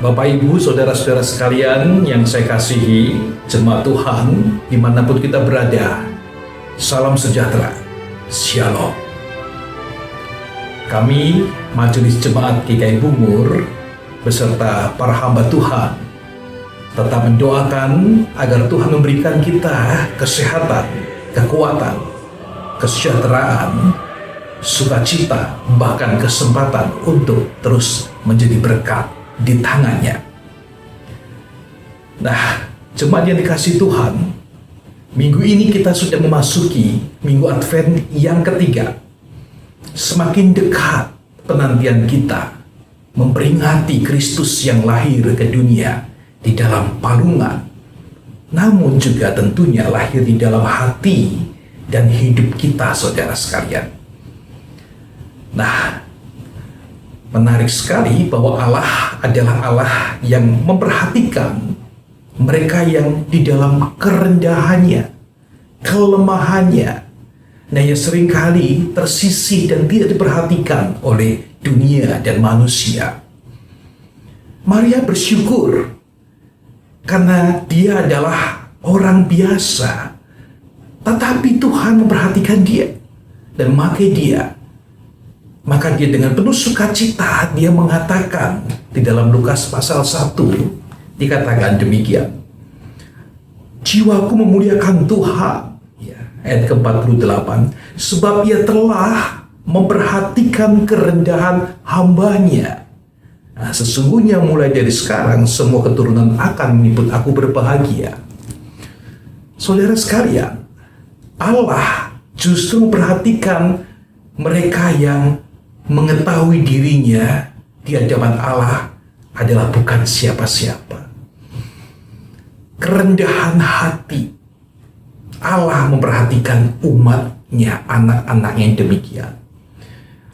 Bapak, Ibu, Saudara-saudara sekalian yang saya kasihi, jemaat Tuhan, dimanapun kita berada, salam sejahtera, Shalom. Kami, Majelis Jemaat GKI Bungur, beserta para hamba Tuhan, tetap mendoakan agar Tuhan memberikan kita kesehatan, kekuatan, kesejahteraan, sukacita, bahkan kesempatan untuk terus menjadi berkat di tangannya. Nah, jemaat yang dikasihi Tuhan, minggu ini kita sudah memasuki minggu Advent yang ketiga. Semakin dekat penantian kita memperingati Kristus yang lahir ke dunia di dalam palungan, namun juga tentunya lahir di dalam hati dan hidup kita, saudara sekalian. Nah, menarik sekali bahwa Allah adalah Allah yang memperhatikan mereka yang di dalam kerendahannya, kelemahannya, nah yang seringkali tersisih dan tidak diperhatikan oleh dunia dan manusia. Maria bersyukur karena dia adalah orang biasa, tetapi Tuhan memperhatikan dia dan memakai dia. Maka dia dengan penuh sukacita dia mengatakan di dalam Lukas pasal 1 dikatakan demikian. Jiwaku memuliakan Tuhan, ya, ayat ke-48, sebab ia telah memperhatikan kerendahan hambanya. Nah, sesungguhnya mulai dari sekarang semua keturunan akan menyebut aku berbahagia. Saudara sekalian, Allah justru memperhatikan mereka yang mengetahui dirinya di hadapan Allah adalah bukan siapa-siapa. Kerendahan hati. Allah memperhatikan umatnya, anak-anaknya yang demikian.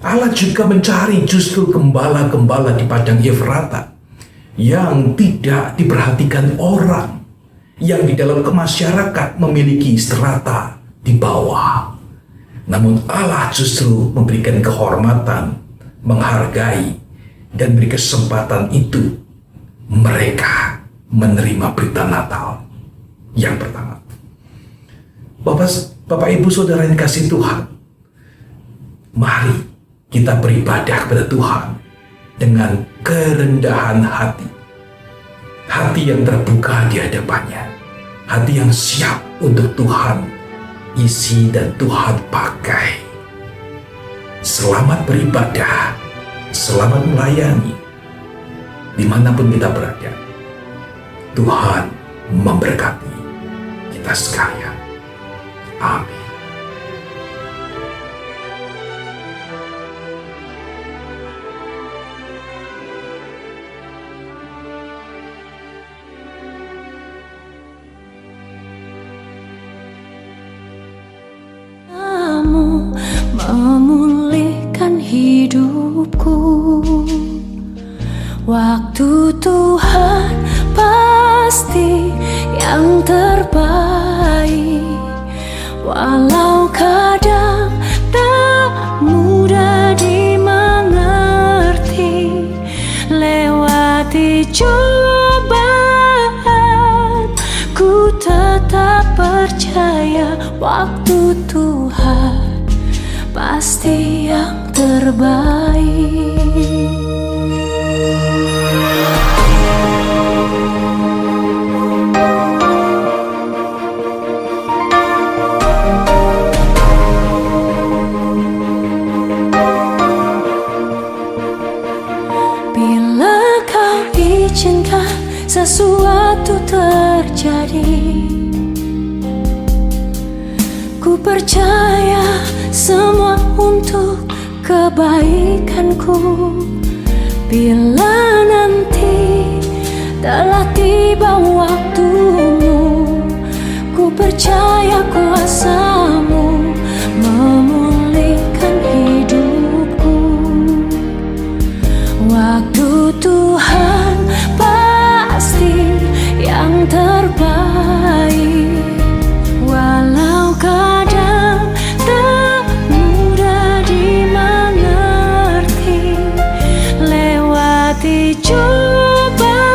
Allah juga mencari justru gembala-gembala di padang Efrata yang tidak diperhatikan orang, yang di dalam kemasyarakat memiliki strata di bawah. Namun Allah justru memberikan kehormatan, menghargai, dan beri kesempatan itu mereka menerima berita Natal yang pertama. Bapak, Ibu, Saudara yang dikasihi Tuhan, mari kita beribadah kepada Tuhan dengan kerendahan hati. Hati yang terbuka di hadapannya, hati yang siap untuk Tuhan isi dan Tuhan pakai. Selamat beribadah, selamat melayani, dimanapun kita berada. Tuhan memberkati kita sekalian. Amin. Memulihkan hidupku, waktu Tuhan pasti yang terbaik. Walau kadang tak mudah dimengerti, lewati cobaan, ku tetap percaya waktu Tuhan pasti yang terbaik. Bila kau izinkan sesuatu terjadi, ku percaya semua untuk kebaikanku. Bila nanti telah tiba waktumu, ku percaya kuasa-Mu memulihkan hidupku. Waktu Tuhan pasti yang terbaik. Walau kadang tak mudah dimengerti, lewati coba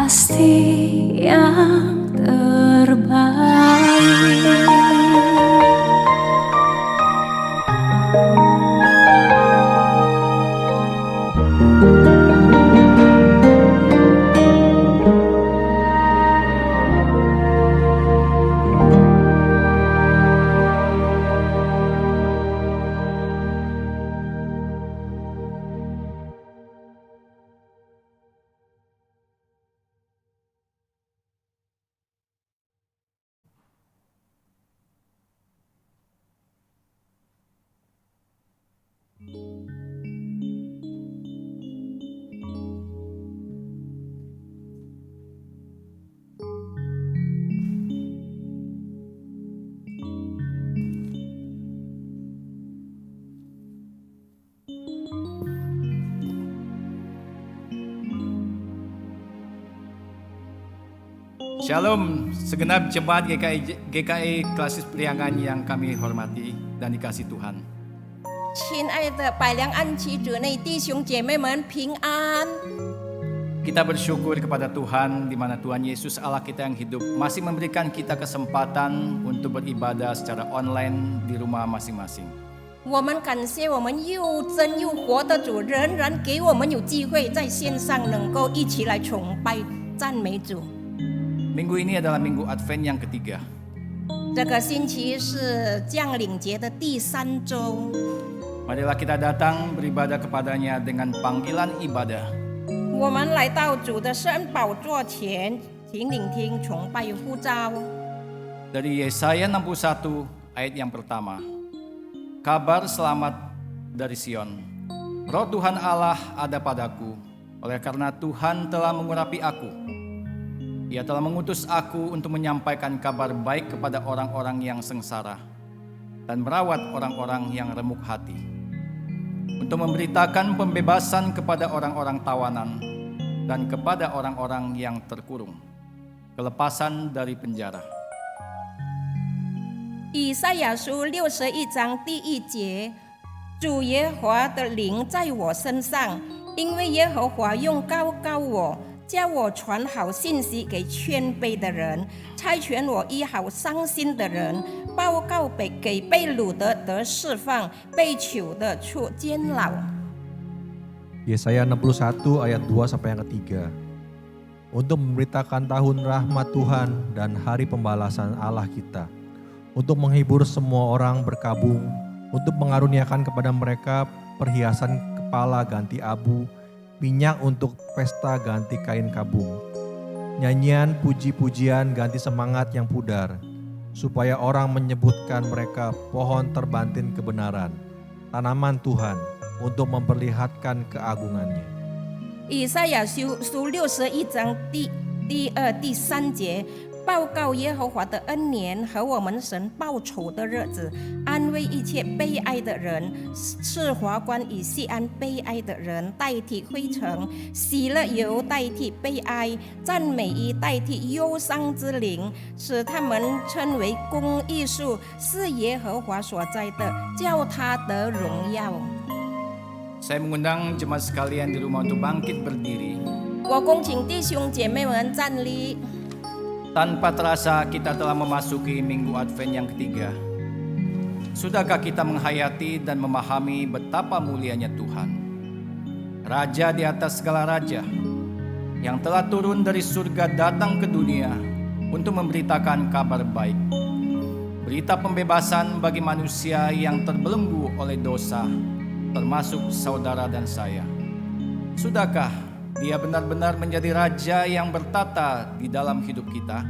pasti yang terbaik. Shalom, segenap jemaat GKI Klasis Priangan yang kami hormati dan dikasihi Tuhan. 亲爱的百良安息主内弟兄姐妹们平安。 Kita bersyukur kepada Tuhan di mana Tuhan Yesus Allah kita yang hidup masih memberikan kita kesempatan untuk beribadah secara online di rumah masing-masing. 我们感谢我们又真又活的主，仍然给我们有机会在线上能够一起来崇拜赞美主。 Minggu ini adalah minggu Advent yang ketiga. 这个星期是降领节的第3周， Marilah kita datang beribadah kepadanya dengan panggilan ibadah. 我们来到主的圣宝座前，请聆听崇拜呼召。 Dari Yesaya 61 ayat yang pertama. Kabar selamat dari Sion. Roh Tuhan Allah ada padaku, oleh karena Tuhan telah mengurapi aku. Ia telah mengutus aku untuk menyampaikan kabar baik kepada orang-orang yang sengsara dan merawat orang-orang yang remuk hati, untuk memberitakan pembebasan kepada orang-orang tawanan dan kepada orang-orang yang terkurung, kelepasan dari penjara. 以赛亚书61章第1节，主耶和华的灵在我身上，因为耶和华用膏膏我，叫我传好信息给谦卑的人，差遣我医好伤心的人，报告给被掳的得释放，被囚的出监牢。 Yesaya 61 ayat 2 sampai yang ketiga. Untuk memberitakan tahun rahmat Tuhan dan hari pembalasan Allah kita, untuk menghibur semua orang berkabung, untuk mengaruniakan kepada mereka perhiasan kepala ganti abu, minyak untuk pesta ganti kain kabung, nyanyian puji-pujian ganti semangat yang pudar, supaya orang menyebutkan mereka pohon terbantin kebenaran, tanaman Tuhan untuk memperlihatkan keagungannya. 以赛亚书61章第2、第3节，报告耶和华的恩年和我们神报仇的日子，安慰一切悲哀的人，赐华冠以西安悲哀的人，代替灰尘，喜乐油代替悲哀，赞美衣代替忧伤之灵，使他们称为公义树，是耶和华所栽的，叫他得荣耀。 Saya mengundang jemaat sekalian di rumah untuk bangkit berdiri. 我恭请弟兄姐妹们站立。 Tanpa terasa kita telah memasuki minggu Advent yang ketiga. Sudahkah kita menghayati dan memahami betapa mulianya Tuhan? Raja di atas segala raja, yang telah turun dari surga datang ke dunia untuk memberitakan kabar baik. Berita pembebasan bagi manusia yang terbelenggu oleh dosa, termasuk saudara dan saya. Sudahkah Dia benar-benar menjadi Raja yang bertata di dalam hidup kita?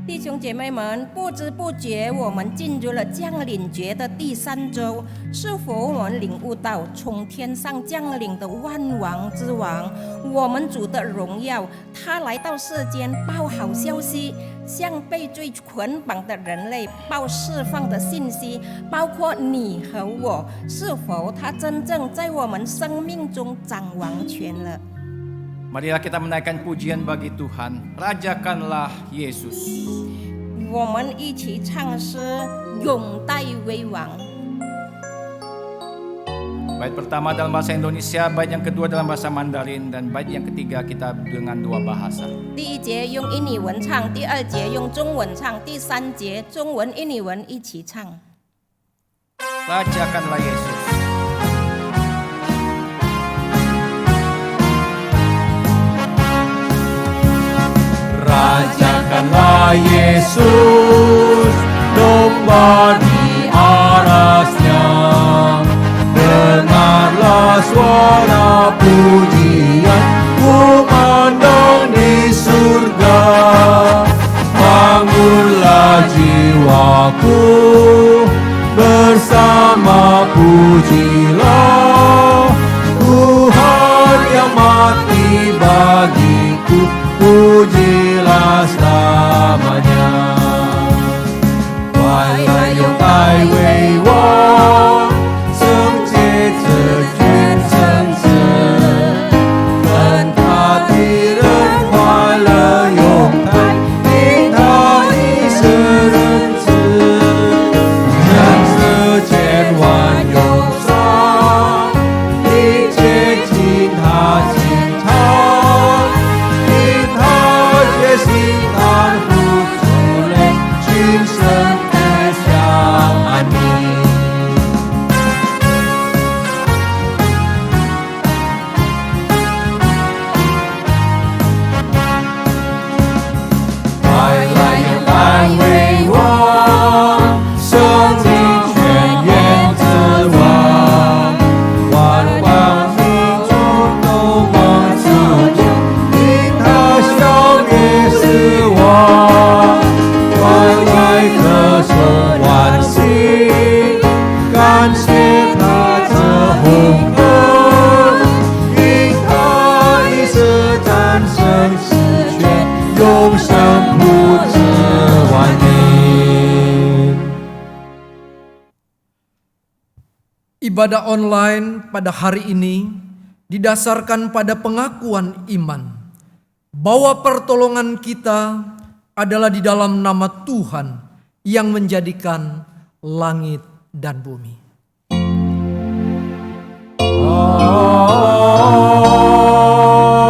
弟兄姐妹们，不知不觉我们进入了降临节的第3周，是否我们领悟到从天上降临的万王之王，我们主的荣耀？他来到世间报好消息，向被罪捆绑的人类报释放的信息，包括你和我。是否他真正在我们生命中掌王权了？ Marilah kita menaikkan pujian bagi Tuhan. Rajakanlah Yesus. 我们一起唱诗，永代为王。Bait pertama dalam bahasa Indonesia, bait yang kedua dalam bahasa Mandarin, dan bait yang ketiga kita dengan dua bahasa. 第一节用印尼文唱，第二节用中文唱，第三节中文、印尼文一起唱。 Rajakanlah Yesus. Rajakanlah Yesus, domba di arasnya. Dengarlah suara pujian, kumandang di surga. Bangunlah jiwaku, bersama pujilah Tuhan yang mati bagiku, pujilah selamanya. Why là yêu tai wei wo, sớm chế trở chuyên sân sớm. Ơn tha thì rất hoa lơ yong tai, in tha y sư rân sư. Nhân sư trên hoàn yong sa, y chế chín tha chín thang. In tha chế xin than phục chủ lên, chuyên sân thế sang an ninh. Phải là những ai huệ hoa,生命泉源之王，万邦民族都望着你，因他消灭死亡，万爱歌颂万心，感谢他这红灯，因他已是战胜死权，永生不止万年。 Ibadah online pada hari ini didasarkan pada pengakuan iman bahwa pertolongan kita adalah di dalam nama Tuhan yang menjadikan langit dan bumi.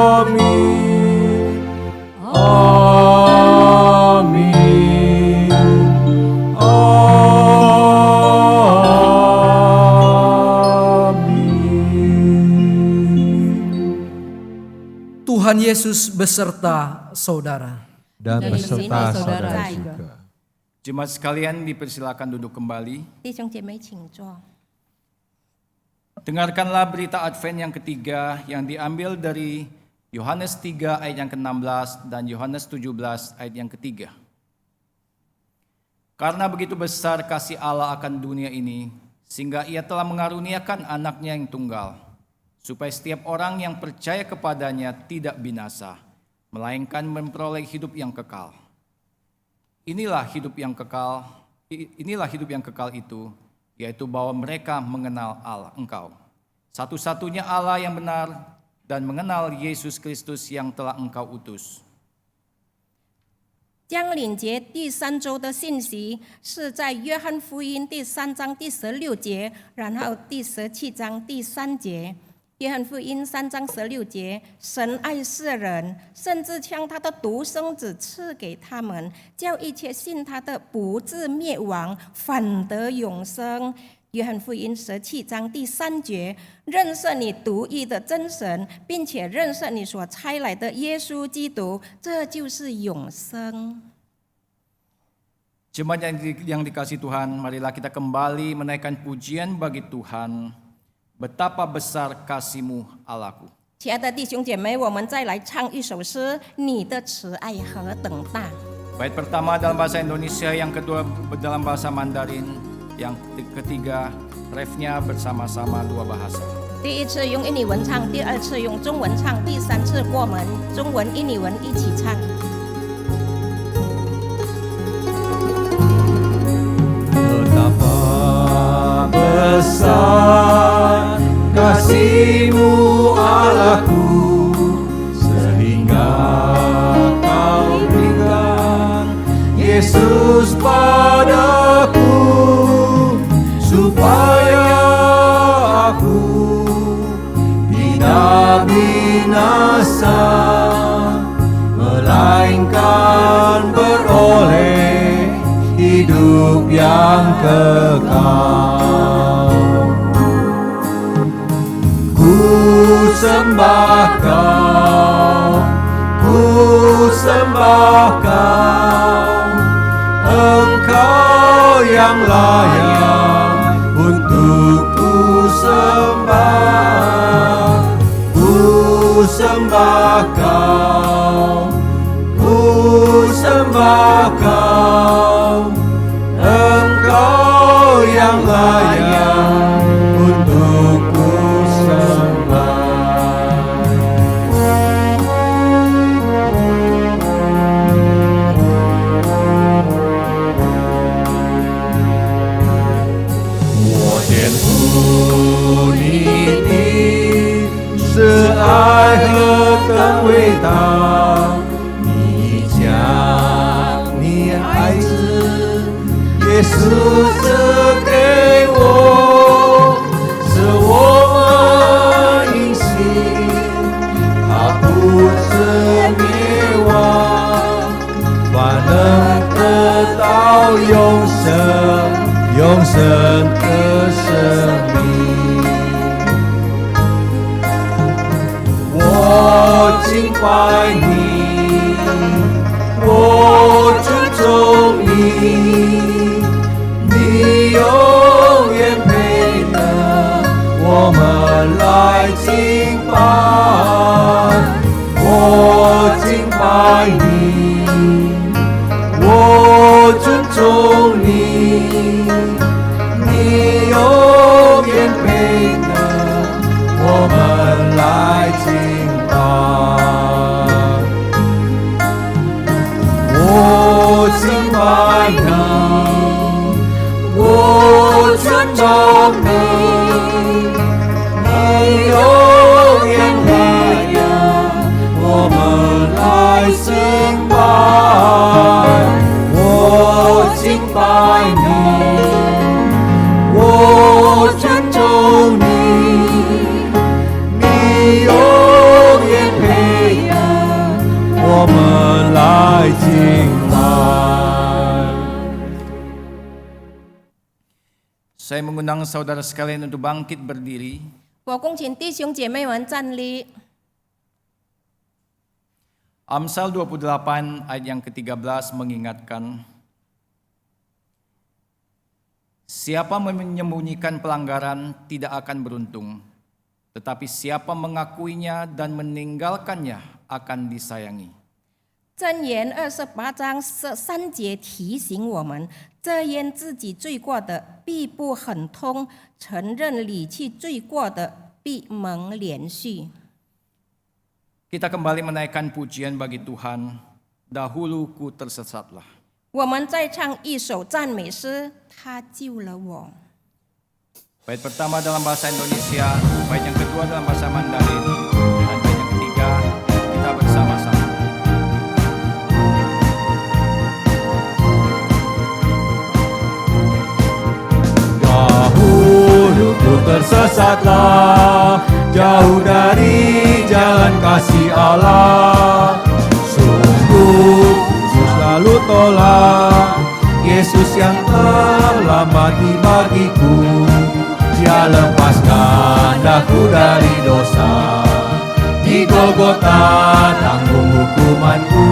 Amin. Amin. Amin. Tuhan Yesus beserta saudara. Dan Dan beserta di sini saudara saudara juga. Jemaat sekalian dipersilakan duduk kembali. 弟兄姐妹，请坐。 Dengarkanlah berita Advent yang ketiga yang diambil dari Yohanes 3 ayat yang ke-16 dan Yohanes 17 ayat yang ketiga. Karena begitu besar kasih Allah akan dunia ini, sehingga ia telah mengaruniakan anaknya yang tunggal, supaya setiap orang yang percaya kepadanya tidak binasa, melainkan memperoleh hidup yang kekal. Inilah hidup yang kekal itu, yaitu bahwa mereka mengenal Allah, Engkau, satu-satunya Allah yang benar, dan mengenal Yesus Kristus yang telah Engkau utus. 将领节第三周的信息是在约翰福音第3章第16节，然后第17章第3节。约翰福音3章16节，神爱世人，甚至将他的独生子赐给他们，叫一切信他的不至灭亡，反得永生。约翰福音17章第3节，认识你独一的真神，并且认识你所差来的耶稣基督，这就是永生。 Jemaat yang dikasihi Tuhan, marilah kita kembali menaikkan pujian bagi Tuhan. Betapa besar kasih-Mu, Allahku. 亲爱的弟兄姐妹，我们再来唱一首诗：你的慈爱何等大。 Bait pertama dalam bahasa Indonesia, yang kedua dalam bahasa Mandarin, yang ketiga refnya bersama-sama dua bahasa. 第一次用印尼文唱，第二次用中文唱，第三次我们中文、印尼文一起唱。 Betapa besar kasih-Mu Allahku, sehingga Kau berikan Yesus padaku, supaya aku binasa, melainkan beroleh hidup yang kekal. Ku sembah Kau, ku sembah Kau, Engkau yang layak untuk ku sembah. Ku sembah Kau, ku sembah Kau, Engkau yang layak untuk ku sembah. Wo dian hu ni ti是爱何等伟大，你将你爱子耶稣赐给我，使我们因信他不至灭亡，反能得到永生的生命。我敬拜你，我尊重你，你永远配得我们来敬拜。我敬拜你，我尊重你，你永远配得我们来敬拜。我敬拜你，我尊重你，你永远配得我们来敬拜。我敬拜你，我尊重你，你永远配得我们来敬拜。 Saya mengundang saudara sekalian untuk bangkit berdiri. 我恭请弟兄姐妹们站立。 Amsal 28 ayat yang ke-13 mengingatkan, siapa menyembunyikan pelanggaran tidak akan beruntung, tetapi siapa mengakuinya dan meninggalkannya akan disayangi. 箴言28章3节提醒我们：这因自己罪过的必不很通，承认离弃罪过的必蒙怜恤。 Kita kembali menaikkan pujian bagi Tuhan. Dahulu ku tersesatlah. 我们再唱一首赞美诗，他救了我。 Bait pertama dalam bahasa Indonesia, bait yang kedua dalam bahasa Mandarin, dan bait yang ketiga kita bersama-sama. Dahulu ku tersesatlah, jauh dari jalan kasih Allah. Sungguh ku selalu tolak Yesus yang telah mati bagiku. Dia lepaskan aku dari dosa, di Golgota tanggung hukumanku.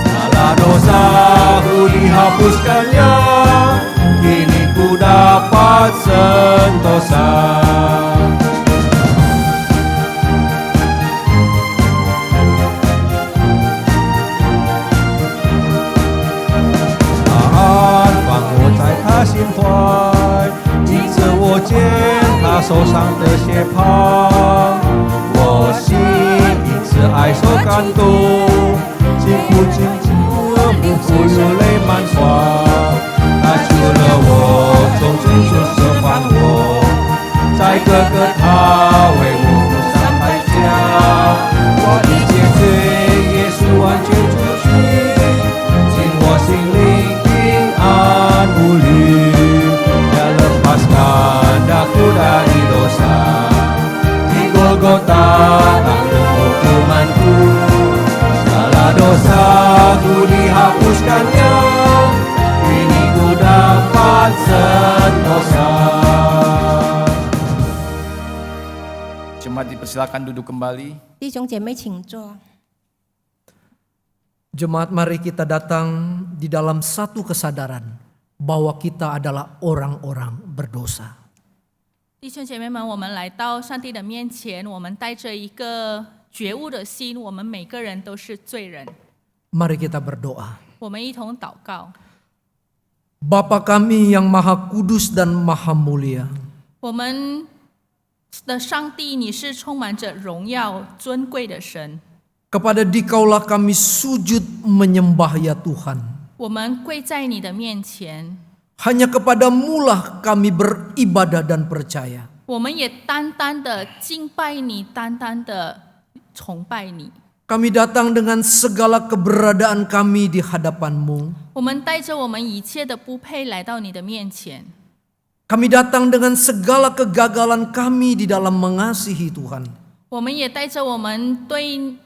Segala dosaku dihapuskannya, kini ku dapat sentosa. Taat 放我在他心怀，紧着我肩他手上的血泡，我心因此爱受感动，经不进主不负流泪满怀。他救了我，从罪中释放我，在哥哥他为我付上代价，我一切罪耶稣完全除去，进我心灵平安无虑。Dia lepaskan aku dari dosa, di Golgota berkatnya, kini ku dapat sentosa. Jemaat dipersilakan duduk kembali. 弟兄姐妹，请坐。 Jemaat, mari kita datang di dalam satu kesadaran bahwa kita adalah orang-orang berdosa. 弟兄姐妹们，我们来到上帝的面前，我们带着一个觉悟的心，我们每个人都是罪人。 Mari kita berdoa. 我们一同祷告。 Bapa kami yang maha kudus dan maha mulia, 我们的上帝，你是充满着荣耀、尊贵的神。 kepada Dikaulah kami sujud menyembah ya Tuhan. 我们跪在你的面前， Hanya kepadaMulah kami beribadah dan percaya. 我们也单单的敬拜你，单单的崇拜你。 Kami datang dengan segala keberadaan kami di hadapan-Mu. 我们带着我们一切的不配来到你的面前。 Kami datang dengan segala kegagalan kami di dalam mengasihi Tuhan. 我们也带着我们对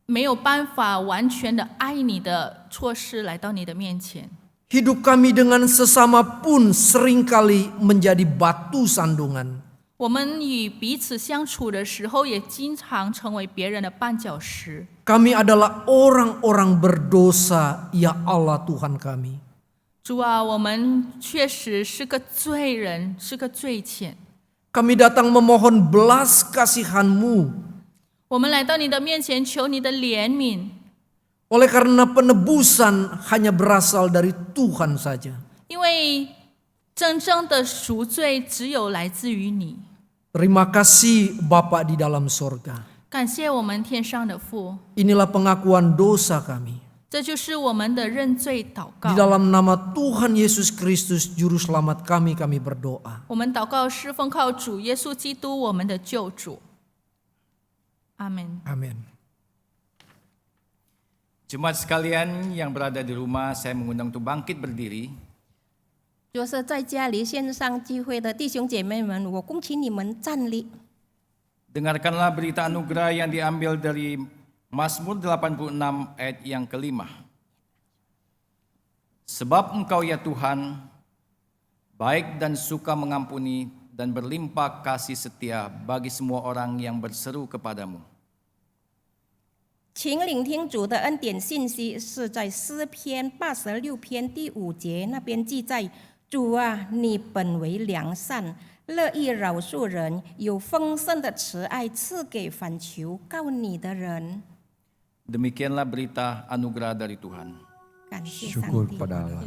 没有办法完全的爱你的措施来到你的面前。 Hidup kami dengan sesama pun seringkali menjadi batu sandungan. 我们与彼此相处的时候，也经常成为别人的绊脚石。 Kami adalah orang-orang berdosa, ya Allah Tuhan kami. 主啊，我们确实是个罪人，是个罪愆。 Kami datang memohon belas kasihan-Mu. 我们来到你的面前，求你的怜悯， Oleh karena penebusan hanya berasal dari Tuhan saja. 因为真正的赎罪只有来自于你。 Terima kasih Bapa di dalam sorga. 感谢我们天上的父， Inilah pengakuan dosa kami. 这就是我们的认罪祷告 Di。dalam nama Tuhan Yesus Kristus Juru Selamat kami berdoa. 我们祷告是奉靠主耶稣基督，我们的救主。阿门。 Amin. Jemaat sekalian yang berada di rumah, saya mengundang untuk bangkit berdiri. 就是在家里线上聚会的弟兄姐妹们，我恭请你们站立。 Dengarkanlah berita anugerah yang diambil dari Mazmur 86 ayat yang kelima. Sebab Engkau ya Tuhan, baik dan suka mengampuni dan berlimpah kasih setia bagi semua orang yang berseru kepadamu. 请聆听主的恩典信息，是在诗篇86篇第5节那边记载：主啊，你本为良善，乐意饶恕人，有丰盛的慈爱赐给反求告你的人。 Demikianlah berita anugerah dari Tuhan. 感谢上 Syukur 帝。 kepada Allah.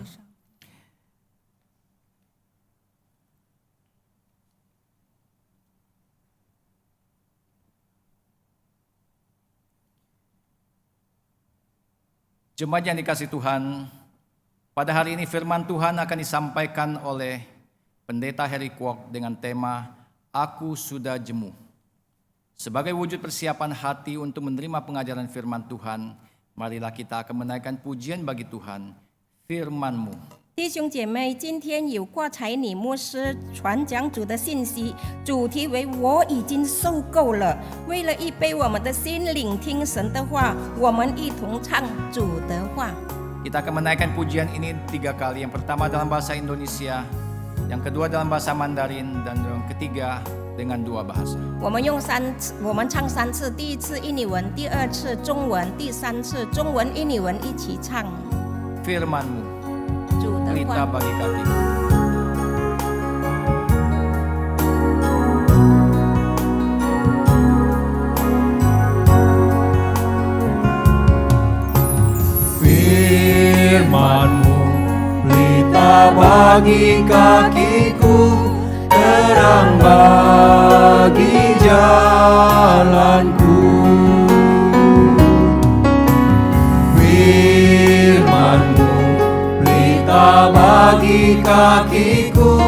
Jemaat yang dikasihi Tuhan, pada hari ini firman Tuhan akan disampaikan oleh Pendeta Heri Kwok dengan tema Aku Sudah Jemu. Sebagai wujud persiapan hati untuk menerima pengajaran firman Tuhan, marilah kita akan menaikkan pujian bagi Tuhan, firman-Mu. 弟兄姐妹，今天有郭才女牧师传讲主的信息，主题为“我已经受够了”。为了预备我们的心聆听神的话，我们一同唱主的话。 Kita akan menaikkan pujian ini 3 kali. Yang pertama dalam bahasa Indonesia, yang kedua dalam bahasa Mandarin, dan yang ketiga dengan 2 bahasa. 我们唱3次，第1次印尼文，第2次中文，第3次中文印尼文一起唱。 Firman-Mu, 主的 pelita 话， bagi kami. Firman-Mu, pelita bagi kakiku, terang bagi jalanku. Firman-Mu, pelita bagi kakiku,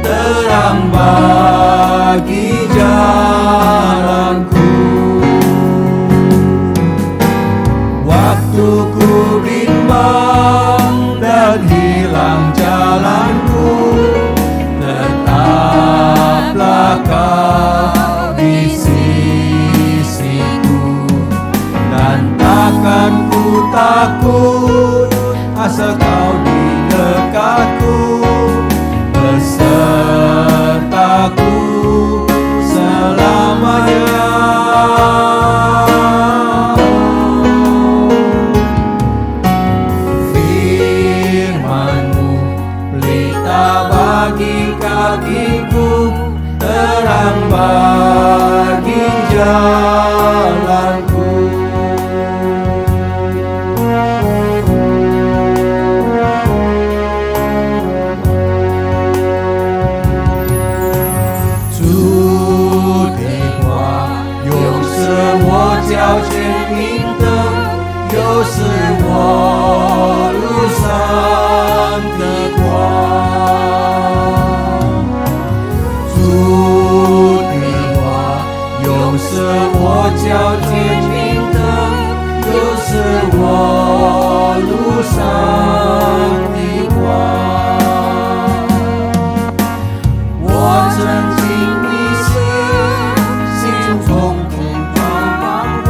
terang bagi jalanku. Waktu ku bimbang dan hilang jalanku, tetaplah Kau di sisiku, dan takkan ku takut asal jalanku.是我路上的光，主的话又是我脚前明灯，又是我路上的光。我曾经迷失，心中空荡荡光。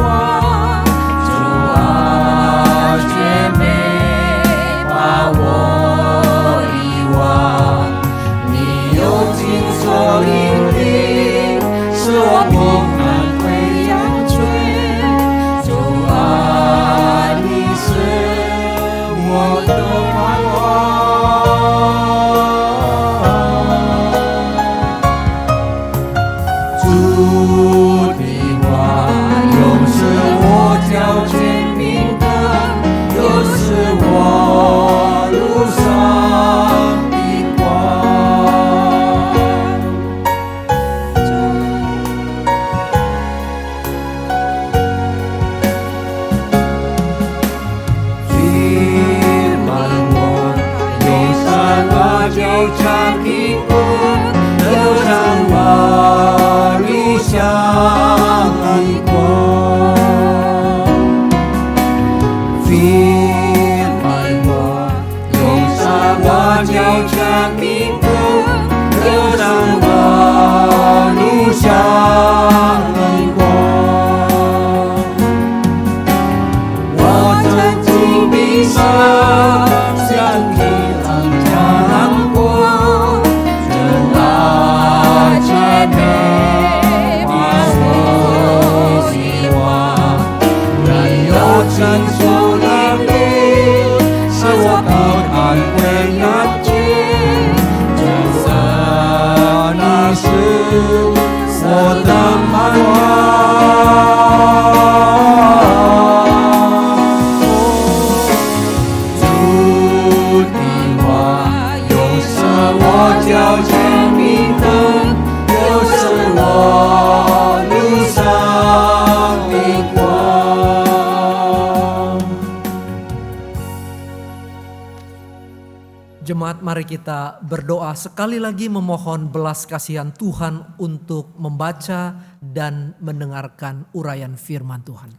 Jemaat, mari kita berdoa sekali lagi memohon belas kasihan Tuhan untuk membaca dan mendengarkan uraian firman Tuhan.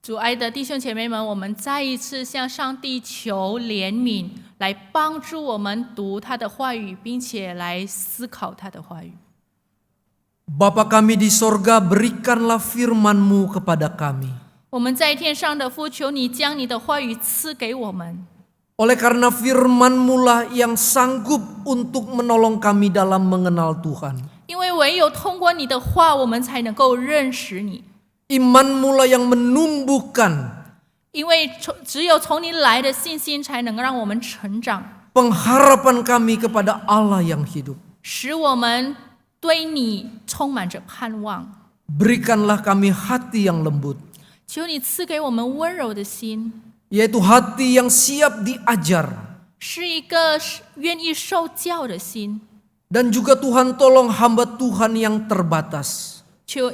主爱的弟兄姐妹们，我们再一次向上帝求怜悯，来帮助我们读他的话语，并且来思考他的话语。 Bapa kami di sorga, berikanlah firman-Mu kepada kami. 我们在天上的父，求你将你的话语赐给我们。 Oleh karena firman-Mu lah yang sanggup untuk menolong kami dalam mengenal Tuhan. 因为唯有通过你的话，我们才能够认识你。 Iman-Mu lah yang menumbuhkan 因为只有从你来的信心，才能让我们成长， pengharapan kami kepada Allah yang hidup. 使我们对你充满着盼望。 Berikanlah kami hati yang lembut, 求你赐给我们温柔的心， yaitu hati yang siap diajar. 是一个愿意受教的心。 Dan juga Tuhan tolong hamba Tuhan yang terbatas.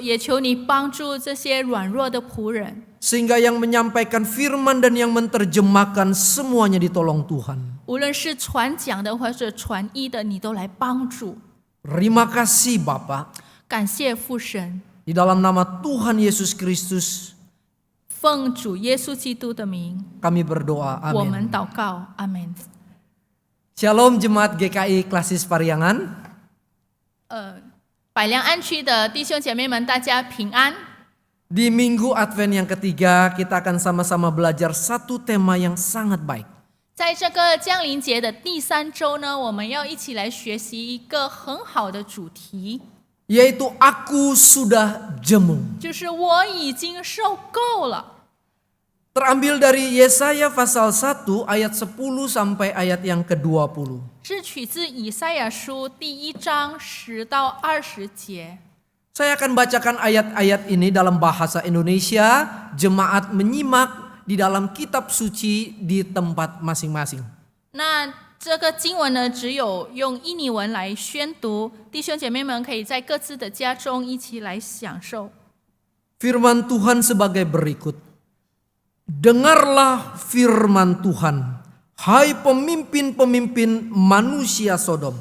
也求你帮助这些软弱的仆人， Sehingga yang menyampaikan firman dan yang menerjemahkan semuanya ditolong Tuhan. 无论是传讲的或者传译的，你都来帮助。 Terima kasih Bapa. 感谢父神， Di dalam nama Tuhan Yesus Kristus 奉主耶稣基督的名， kami berdoa. 我 Amin. 们祷告，阿门。 Shalom Jemaat GKI Klasis Pariangan. 百良安区的弟兄姐妹们，大家平安。 Di Minggu Advent yang ketiga, kita akan sama-sama belajar satu tema yang sangat baik. 在这个降临节的第3周呢，我们要一起来学习一个很好的主题， Yaitu aku sudah jemu. 就是我已经受够了。 Terambil dari Yesaya pasal 1 ayat 10 sampai ayat yang ke-20. 是取自以赛亚书第1章10到20节。Saya akan bacakan ayat-ayat ini dalam bahasa Indonesia. Jemaat menyimak di dalam kitab suci di tempat masing-masing. 那这个经文呢，只有用印尼文来宣读，弟兄姐妹们可以在各自的家中一起来享受。 Firman Tuhan sebagai berikut. Dengarlah firman Tuhan, hai pemimpin-pemimpin manusia Sodom.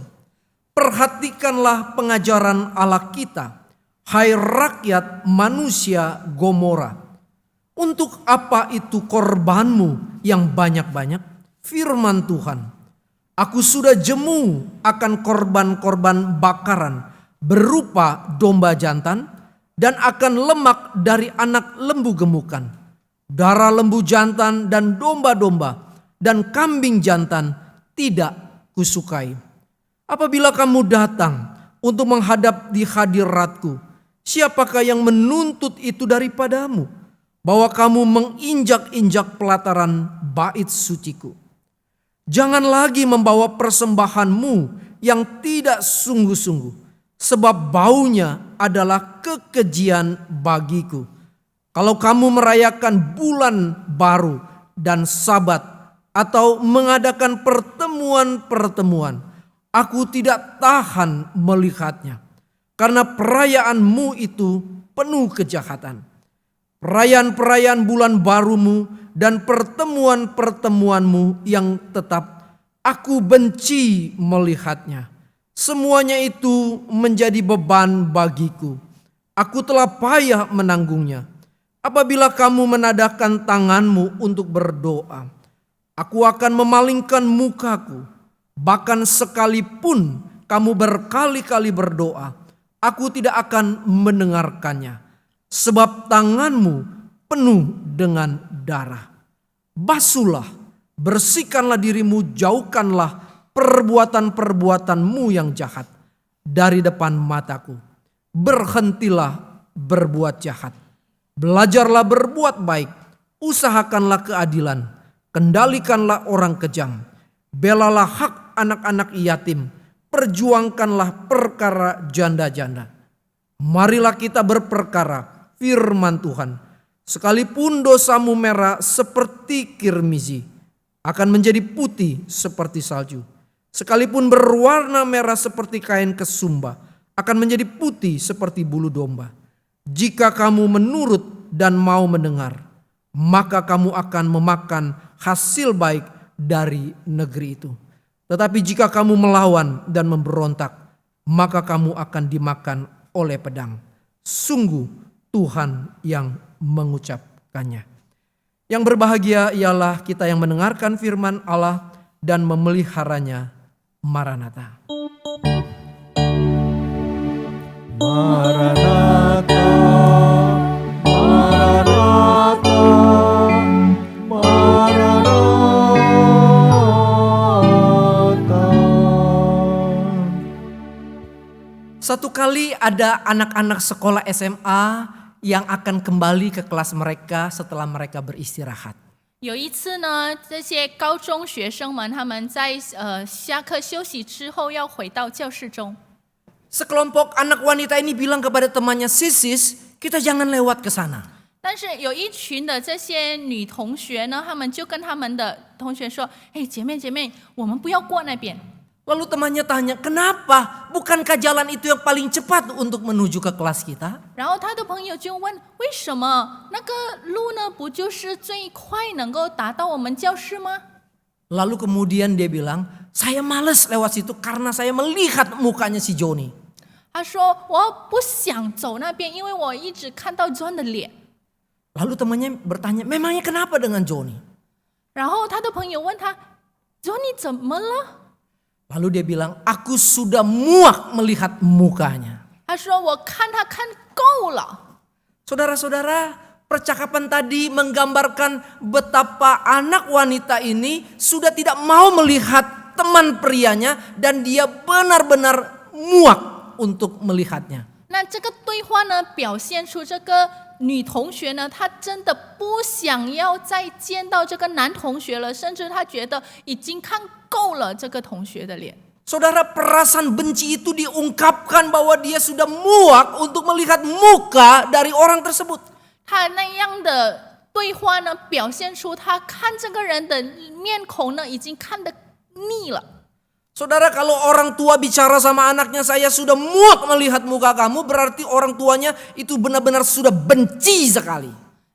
Perhatikanlah pengajaran Allah kita, hai rakyat manusia Gomora. Untuk apa itu korbanmu yang banyak-banyak? Firman Tuhan, aku sudah jemu akan korban-korban bakaran berupa domba jantan dan akan lemak dari anak lembu gemukan, darah lembu jantan dan domba-domba dan kambing jantan tidak kusukai. Apabila kamu datang untuk menghadap di hadiratku, siapakah yang menuntut itu daripadamu, bahwa kamu menginjak-injak pelataran bait suciku? Jangan lagi membawa persembahanmu yang tidak sungguh-sungguh, sebab baunya adalah kekejian bagiku. Kalau kamu merayakan bulan baru dan sabat atau mengadakan pertemuan-pertemuan, aku tidak tahan melihatnya, karena perayaanmu itu penuh kejahatan. Perayaan-perayaan bulan barumu dan pertemuan-pertemuanmu yang tetap, aku benci melihatnya. Semuanya itu menjadi beban bagiku. Aku telah payah menanggungnya. Apabila kamu menadahkan tanganmu untuk berdoa, aku akan memalingkan mukaku. Bahkan sekalipun kamu berkali-kali berdoa, aku tidak akan mendengarkannya. Sebab tanganmu penuh dengan darah. Basuhlah, bersihkanlah dirimu, jauhkanlah perbuatan-perbuatanmu yang jahat dari depan mataku. Berhentilah berbuat jahat. Belajarlah berbuat baik. Usahakanlah keadilan. Kendalikanlah orang kejam. Belalah hak anak-anak yatim. Perjuangkanlah perkara janda-janda. Marilah kita berperkara firman Tuhan. Sekalipun dosamu merah seperti kirmizi, akan menjadi putih seperti salju. Sekalipun berwarna merah seperti kain kesumba, akan menjadi putih seperti bulu domba. Jika kamu menurut dan mau mendengar, maka kamu akan memakan hasil baik dari negeri itu. Tetapi jika kamu melawan dan memberontak, maka kamu akan dimakan oleh pedang. Sungguh Tuhan yang mengucapkannya. Yang berbahagia ialah kita yang mendengarkan firman Allah dan memeliharanya. Maranatha. Maranatha, Maranatha, Maranatha. Satu kali ada anak-anak sekolah SMA yang akan kembali ke kelas mereka setelah mereka beristirahat. 有一次呢，这些高中学生们他们在下课休息之后要回到教室中。 Sekelompok anak wanita ini bilang kepada temannya, "Sis, kita jangan lewat ke sana." 但是有一群的这些女同学呢，她们就跟他们的同学说：“嘿，姐妹，我们不要过那边。” Lalu temannya tanya, "Kenapa? Bukankah jalan itu yang paling cepat untuk menuju ke kelas kita?" 然后他的朋友就问：“为什么那个路呢？不就是最快能够达到我们教室吗？” Lalu kemudian dia bilang, "Saya malas lewat situ karena saya melihat mukanya si Joni." 他说：“我不想走那边，因为我一直看到 John 的脸。” Lalu temannya bertanya, "Memangnya kenapa dengan Joni?" 然后他的朋友问他 ：“Johnny 怎么了？” Lalu dia bilang, "Aku sudah muak melihat mukanya." 他说：“我看他看够了。” Saudara-saudara, percakapan tadi menggambarkan betapa anak wanita ini sudah tidak mau melihat teman prianya dan dia benar-benar muak untuk melihatnya. 那这个对话呢，表现出这个女同学呢，她真的不想要再见到这个男同学了，甚至她觉得已经看够了这个同学的脸。Saudara, perasaan benci itu diungkapkan bahwa dia sudah muak untuk melihat muka dari orang tersebut. 他那样的对话呢，表现出他看这个人的面孔呢，已经看得腻了。 Saudara, kalau orang tua bicara sama anaknya, saya sudah muak melihat muka kamu, berarti orang tuanya itu benar-benar sudah benci sekali.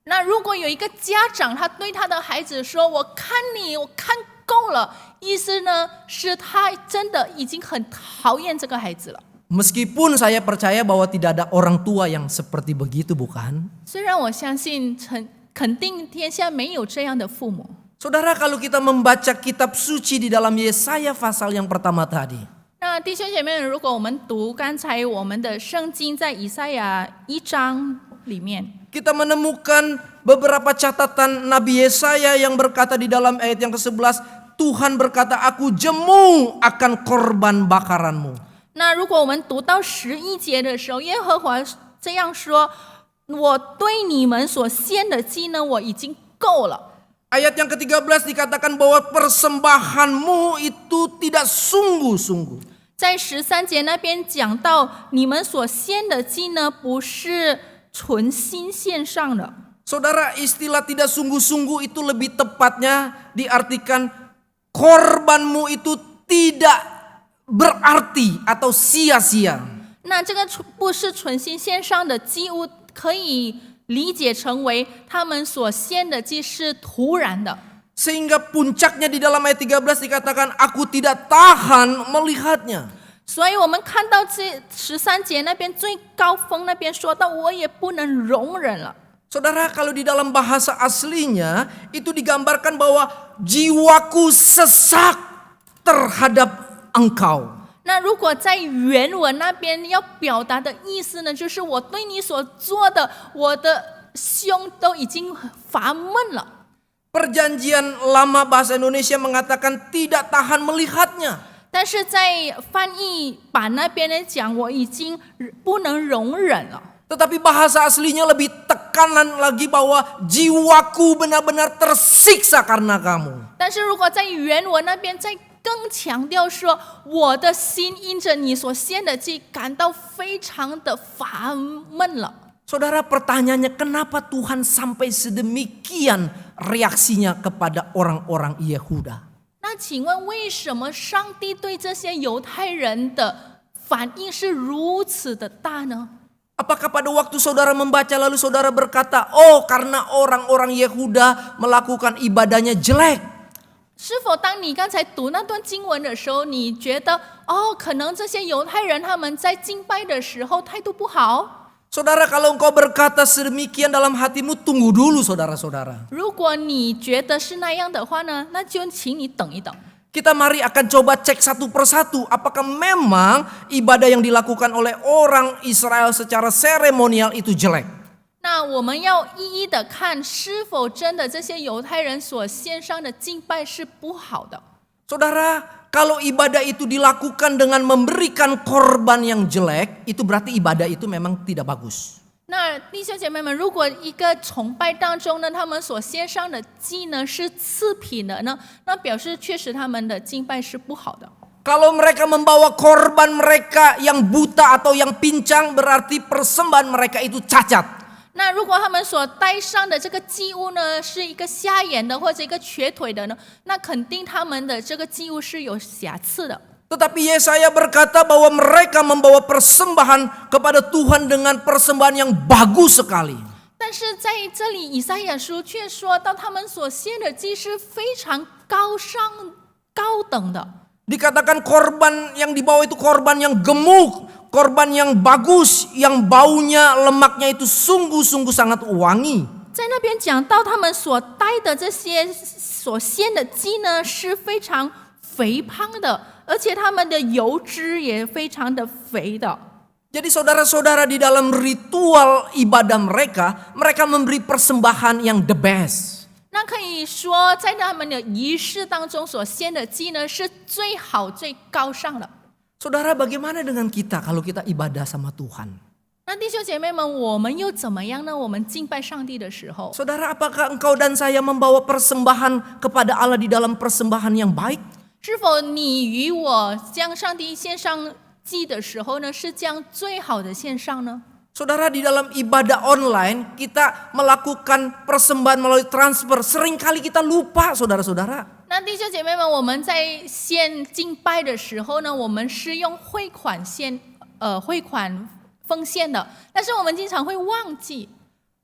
那如果有一个家长，他对他的孩子说：“我看你，我看够了。”意思呢，是他真的已经很讨厌这个孩子了。 Meskipun saya percaya bahwa tidak ada orang tua yang seperti begitu, bukan? 虽然我相信肯定天下没有这样的父母。 Saudara, kalau kita membaca kitab suci di dalam Yesaya pasal yang pertama tadi, 那弟兄姐妹，如果我们读刚才我们的圣经在以赛亚1章里面， kita menemukan beberapa catatan Nabi Yesaya yang berkata di dalam ayat yang ke-11, Tuhan berkata, aku jemu akan korban bakaranmu. 那如果我们读到11节的时候，耶和华这样说：“我对你们所献的祭呢，我已经够了。” Ayat yang ke-13 dikatakan bahwa persembahanmu itu tidak sungguh-sungguh. 在13节那边讲到，你们所献的祭呢，不是存心献上的。 Saudara, istilah tidak sungguh-sungguh itu lebih tepatnya diartikan korbanmu itu tidak berarti atau sia-sia. 那这个不是存心献上的祭物，可以理解成为他们所献的祭是突然的。 Sehingga puncaknya di dalam ayat 13 dikatakan, aku tidak tahan melihatnya. 所以我们看到这13节那边最高峰那边说到，我也不能容忍了。 Saudara, kalau di dalam bahasa aslinya itu digambarkan bahwa jiwaku sesak terhadap engkau. 那如果在原文那边要表达的意思呢，就是我对你所做的，我的胸都已经发闷了。 Perjanjian lama bahasa Indonesia mengatakan tidak tahan melihatnya. 但是在翻译版那边呢讲，我已经不能容忍了。 Tetapi bahasa aslinya lebih tekanan lagi bahwa jiwaku benar-benar tersiksa karena kamu. 但是如果在原文那边再更强调说，我的心因着你所献的祭感到非常的烦闷了。 Saudara, pertanyaannya kenapa Tuhan sampai sedemikian reaksinya kepada orang-orang Yehuda? 那请问为什么上帝对这些犹太人的反应是如此的大呢？ Apakah pada waktu saudara membaca lalu saudara berkata, oh karena orang-orang Yehuda melakukan ibadahnya jelek? 是否当你刚才读那段经文的时候，你觉得可能这些犹太人他们在敬拜的时候态度不好？ Saudara, kalau engkau berkata sedemikian dalam hatimu, tunggu dulu saudara-saudara. 如果你觉得是那样的话呢，那就请你等一等。 Kita mari akan coba cek satu persatu apakah memang ibadah yang dilakukan oleh orang Israel secara seremonial itu jelek. 那我们要一一的看，是否真的这些犹太人所献上的敬拜是不好的。 Saudara, kalau ibadah itu dilakukan dengan memberikan korban yang jelek, itu berarti ibadah itu memang tidak bagus. 那弟兄姐妹们，如果一个崇拜当中呢，他们所献上的祭呢是次品的呢，那表示确实他们的敬拜是不好的。 Kalau mereka membawa korban mereka yang buta atau yang pincang, berarti persembahan mereka itu cacat. 那如果他们所带上的这个祭物呢，是一个瞎眼的或者一个瘸腿的呢，那肯定他们的这个祭物是有瑕疵的。 Tetapi Yesaya berkata bahwa mereka membawa persembahan kepada Tuhan dengan persembahan yang bagus sekali. 但是在这里，以赛亚书却说到他们所献的祭是非常高尚、高等的。 Dikatakan korban yang dibawa itu korban yang gemuk, korban yang bagus, yang baunya, lemaknya itu sungguh-sungguh sangat wangi. 在那边讲到他们所带的这些所献的鸡呢，是非常肥胖的，而且他们的油脂也非常的肥的。 Jadi saudara-saudara, di dalam ritual ibadah mereka, mereka memberi persembahan yang the best. 那可以说，在他们的仪式当中所献的祭呢，是最好、最高尚的。 Saudara, bagaimana dengan kita kalau kita ibadah sama Tuhan? 那弟兄姐妹们，我们又怎么样呢？我们敬拜上帝的时候， Saudara, apakah engkau dan saya membawa persembahan kepada Allah di dalam persembahan yang baik? 是否你与我将上帝献上祭的时候呢，是将最好的献上呢？ Saudara, di dalam ibadah online kita melakukan persembahan melalui transfer. Seringkali kita lupa, saudara-saudara. 那弟兄姐妹们，我们在献敬拜的时候呢，我们是用汇款奉献的，但是我们经常会忘记。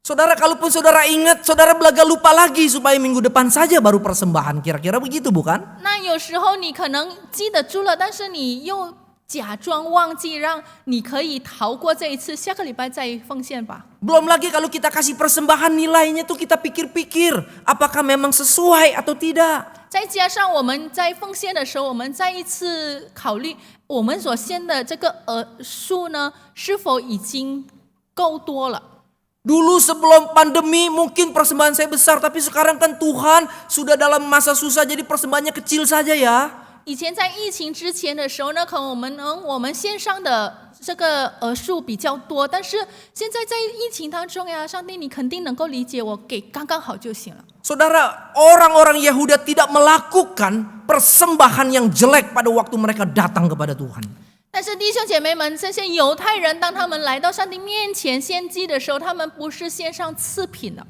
Saudara, kalaupun saudara ingat, saudara belaga lupa lagi supaya minggu depan saja baru persembahan. Kira-kira begitu bukan? 那有时候你可能记得住了，但是你又假装忘记，让你可以逃过这一次，下个礼拜再奉献吧。 Belum lagi kalau kita kasih persembahan nilainya tuh kita pikir-pikir apakah memang sesuai atau tidak. 再加上我们在奉献的时候，我们再一次考虑我们所献的这个数呢，是否已经够多了。 Dulu sebelum pandemi mungkin persembahan saya besar, tapi sekarang kan Tuhan sudah dalam masa susah jadi persembahannya kecil saja ya. 以前在疫情之前的时候呢，可能我们线上的这个数比较多，但是现在在疫情当中呀，上帝你肯定能够理解我，给刚刚好就行了。 Saudara, orang-orang Yehuda tidak melakukan persembahan yang jelek pada waktu mereka datang kepada Tuhan. 但是弟兄姐妹们，这些犹太人当他们来到上帝面前献祭的时候，他们不是献上次品的。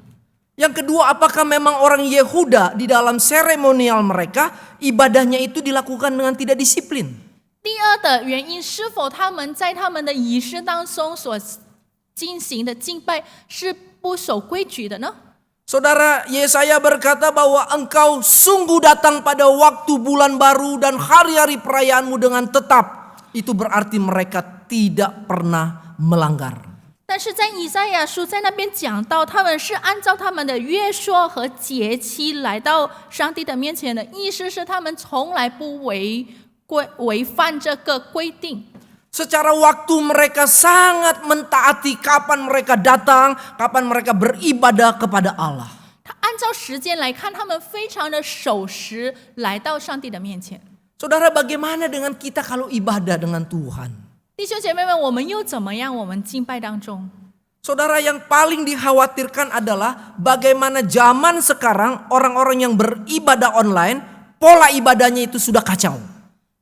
Yang kedua, apakah memang orang Yehuda di dalam seremonial mereka ibadahnya itu dilakukan dengan tidak disiplin? 第二的原因，是否他们在他们的仪式当中所进行的敬拜是不守规矩的呢？ Saudara, Yesaya berkata bahwa engkau sungguh datang pada waktu bulan baru dan hari-hari perayaanmu dengan tetap. Itu berarti mereka tidak pernah melanggar. 但是在以赛亚书在那边讲到，他们是按照他们的约说和节期来到上帝的面前的，意思是他们从来不违反这个规定。 Secara waktu mereka sangat mentaati kapan mereka datang, kapan mereka beribadah kepada Allah. 他按照时间来看，他们非常的守时来到上帝的面前。 Saudara, bagaimana dengan kita kalau ibadah dengan Tuhan? 弟兄姐妹们，我们又怎么样？我们敬拜当中， Saudara, yang paling dikhawatirkan adalah bagaimana zaman sekarang orang-orang yang beribadah online, pola ibadahnya itu sudah kacau.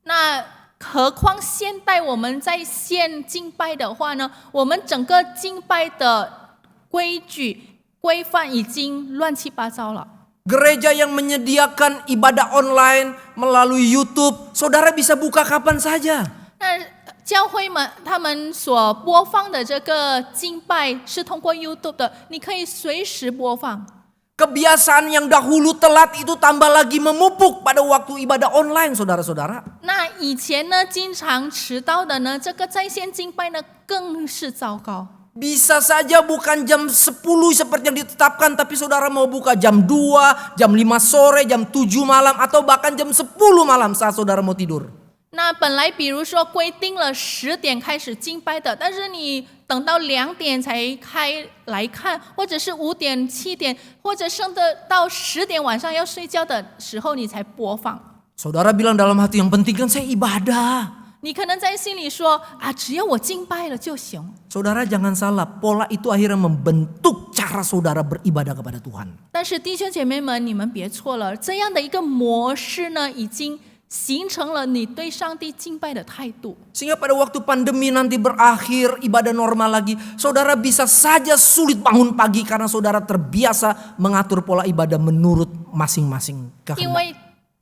那何况现代我们在线敬拜的话呢？我们整个敬拜的规矩规范已经乱七八糟了。 Gereja yang menyediakan ibadah online melalui YouTube, saudara bisa buka kapan saja. 那教会们他们所播放的这个敬拜是通过 YouTube 的，你可以随时播放。 Kebiasaan yang dahulu telat itu tambah lagi memupuk pada waktu ibadah online, saudara-saudara. 那以前呢，经常迟到的呢，这个在线敬拜呢更是糟糕。 Bisa saja bukan jam 10 seperti yang ditetapkan, tapi saudara mau buka jam 2, jam 5 sore, jam 7 malam, atau bahkan jam 10 malam saat saudara mau tidur. 那本来比如说规定了10点开始敬拜的，但是你等到2点才开来看，或者是5点、7点，或者剩的到10点晚上要睡觉的时候你才播放。 Saudara bilang dalam hati, yang penting kan saya ibadah. 你可能在心里说啊，只要我敬拜了就行。 Saudara jangan salah, pola itu akhirnya membentuk cara saudara beribadah kepada Tuhan. 但是弟兄姐妹们，你们别错了，这样的一个模式呢，已经形成了你对上帝敬拜的态度。 Sehingga pada waktu pandemi nanti berakhir, ibadah normal lagi, saudara bisa saja sulit bangun pagi karena saudara terbiasa mengatur pola ibadah menurut masing-masing kehendak.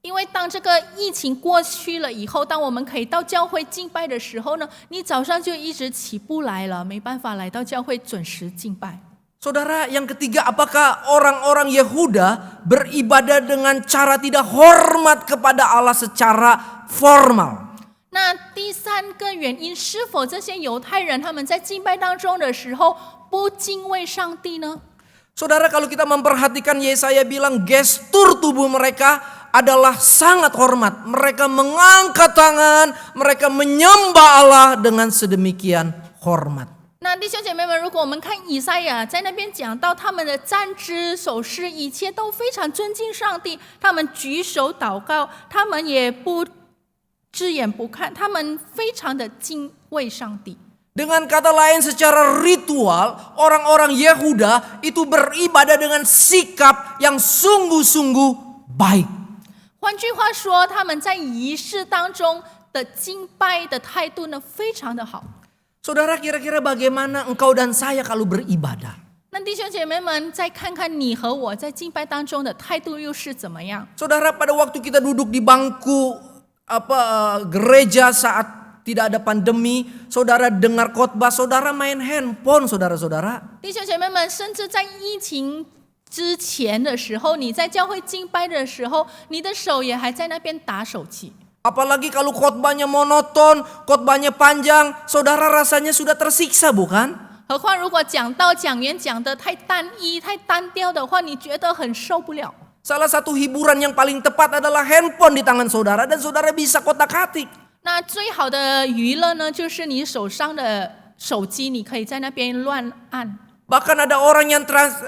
因为当这个疫情过去了以后，当我们可以到教会敬拜的时候呢，你早上就一直起不来了，没办法来到教会准时敬拜。 Saudara, yang ketiga, apakah orang-orang Yehuda beribadah dengan cara tidak hormat kepada Allah secara formal? 那第三个原因，是否这些犹太人他们在敬拜当中的时候不敬畏上帝呢？ Saudara, kalau kita memperhatikan, Yesaya bilang gestur tubuh mereka adalah sangat hormat. Mereka mengangkat tangan, mereka menyembah Allah dengan sedemikian hormat. 那弟兄姐妹们，如果我们看以赛亚在那边讲到他们的站姿手势，一切都非常尊敬上帝，他们举手祷告，他们也不只眼不看，他们非常的敬畏上帝。 Dengan kata lain, secara ritual, orang-orang Yehuda itu beribadah dengan sikap yang sungguh-sungguh baik. 换句话说，他们在仪式当中的敬拜的态度呢，非常的好。 Saudara, kira-kira bagaimana engkau dan saya kalau beribadah? 那弟兄姐妹们，再看看你和我在敬拜当中的态度又是怎么样？ Saudara, pada waktu kita duduk di bangku gereja saat tidak ada pandemi, saudara dengar khotbah, saudara main handphone, saudara-saudara. 弟兄姐妹们，甚至在疫情之前的时候，你在教会敬拜的时候，你的手也还在那边打手机。 Apalagi kalau khotbahnya monoton, khotbahnya panjang, saudara rasanya sudah tersiksa, bukan? 何况如果讲道讲员讲的太单一、太单调的话，你觉得很受不了。 Salah satu hiburan yang paling tepat adalah handphone di tangan saudara dan saudara bisa kotak-katik. 那最好的娱乐呢，就是你手上的手机，你可以在那边乱按。 Bahkan ada orang yang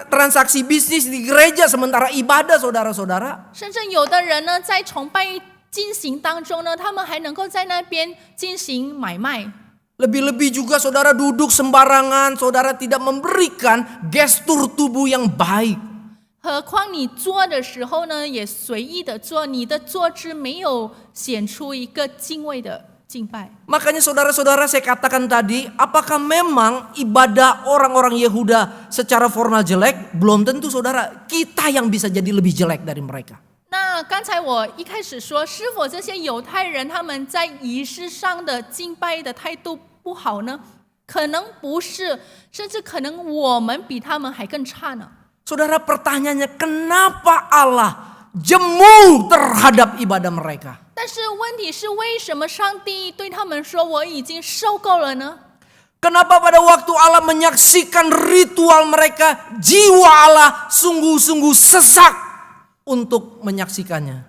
transaksi bisnis di gereja sementara ibadah, saudara-saudara. 甚至有的人呢，在崇拜进行当中呢，他们还能够在那边进行买卖。 Lebih-lebih juga saudara duduk sembarangan, saudara tidak memberikan gestur tubuh yang baik. 何况你做的时候呢，也随意的做，你的坐姿没有显出一个敬畏的敬拜。 Makanya saudara-saudara saya katakan tadi, apakah memang ibadah orang-orang Yehuda secara formal jelek? Belum tentu saudara, kita yang bisa jadi lebih jelek dari mereka. 那刚才我一开始说，是否这些犹太人他们在仪式上的敬拜的态度不好呢？可能不是，甚至可能我们比他们还更差呢。 Saudara, pertanyaannya kenapa Allah jemu terhadap ibadah mereka? 但是问题是，为什么上帝对他们说我已经受够了呢？ Kenapa pada waktu Allah menyaksikan ritual mereka, jiwa Allah sungguh-sungguh sesak untuk menyaksikannya?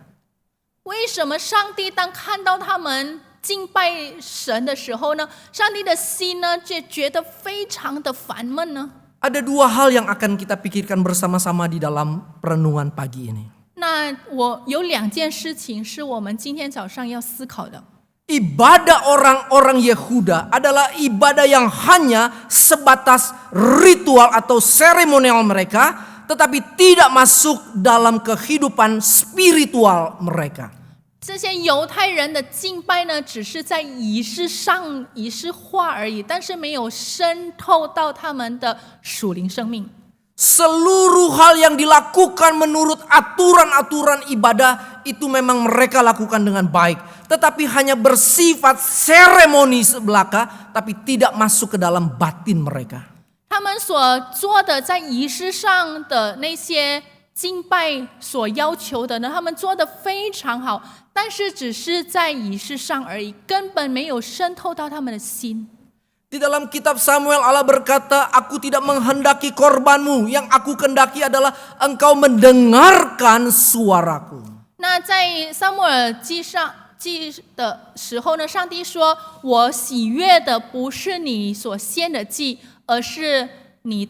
为什么上帝当看到他们敬拜神的时候呢，上帝的心呢就觉得非常的烦闷呢？ Ada dua hal yang akan kita pikirkan bersama-sama di dalam perenungan pagi ini. 那我有两件事情是我们今天早上要思考的。 Ibadah orang-orang Yehuda adalah ibadah yang hanya sebatas ritual atau seremonial mereka, tetapi tidak masuk dalam kehidupan spiritual mereka. 这些犹太人的敬拜呢，只是在仪式上仪式化而已，但是没有渗透到他们的属灵生命。 Seluruh hal yang dilakukan menurut aturan-aturan ibadah itu memang mereka lakukan dengan baik, tetapi hanya bersifat seremoni sebelaka, tapi tidak masuk ke dalam batin mereka. 他们所做的在仪式上的那些敬拜所要求的呢，他们做得非常好，但是只是在仪式上而已，根本没有渗透到他们的心。 Di dalam kitab Samuel Allah berkata, aku tidak menghendaki korbanmu, yang aku kendaki adalah engkau mendengarkan suaraku. 那在撒母耳记的时候呢，上帝说：“我喜悦的不是你所献的祭，而是你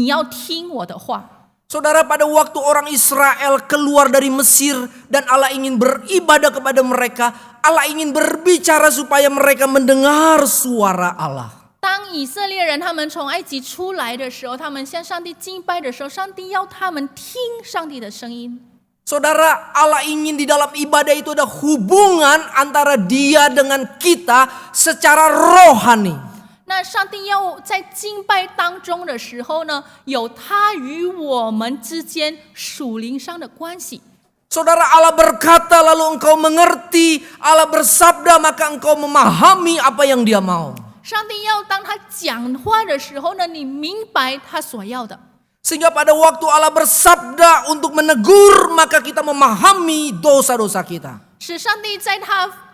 要听我的话。” Saudara, pada waktu orang Israel keluar dari Mesir dan Allah ingin beribadah kepada mereka, Allah ingin berbicara supaya mereka mendengar suara Allah. 当以色列人他们从埃及出来的时候，他们向上帝敬拜的时候，上帝要他们听上帝的声音。 Saudara, Allah ingin di dalam ibadah itu ada hubungan antara Dia dengan kita secara rohani. 那上帝要在敬拜当中的时候呢，有他与我们之间属灵上的关系。 Saudara, Allah berkata lalu engkau mengerti, Allah bersabda maka engkau memahami apa yang Dia mau. 上帝要当他讲话的时候呢，你明白他所要的。 Sehingga pada waktu Allah bersabda untuk menegur, maka kita memahami dosa-dosa kita. 使上帝在他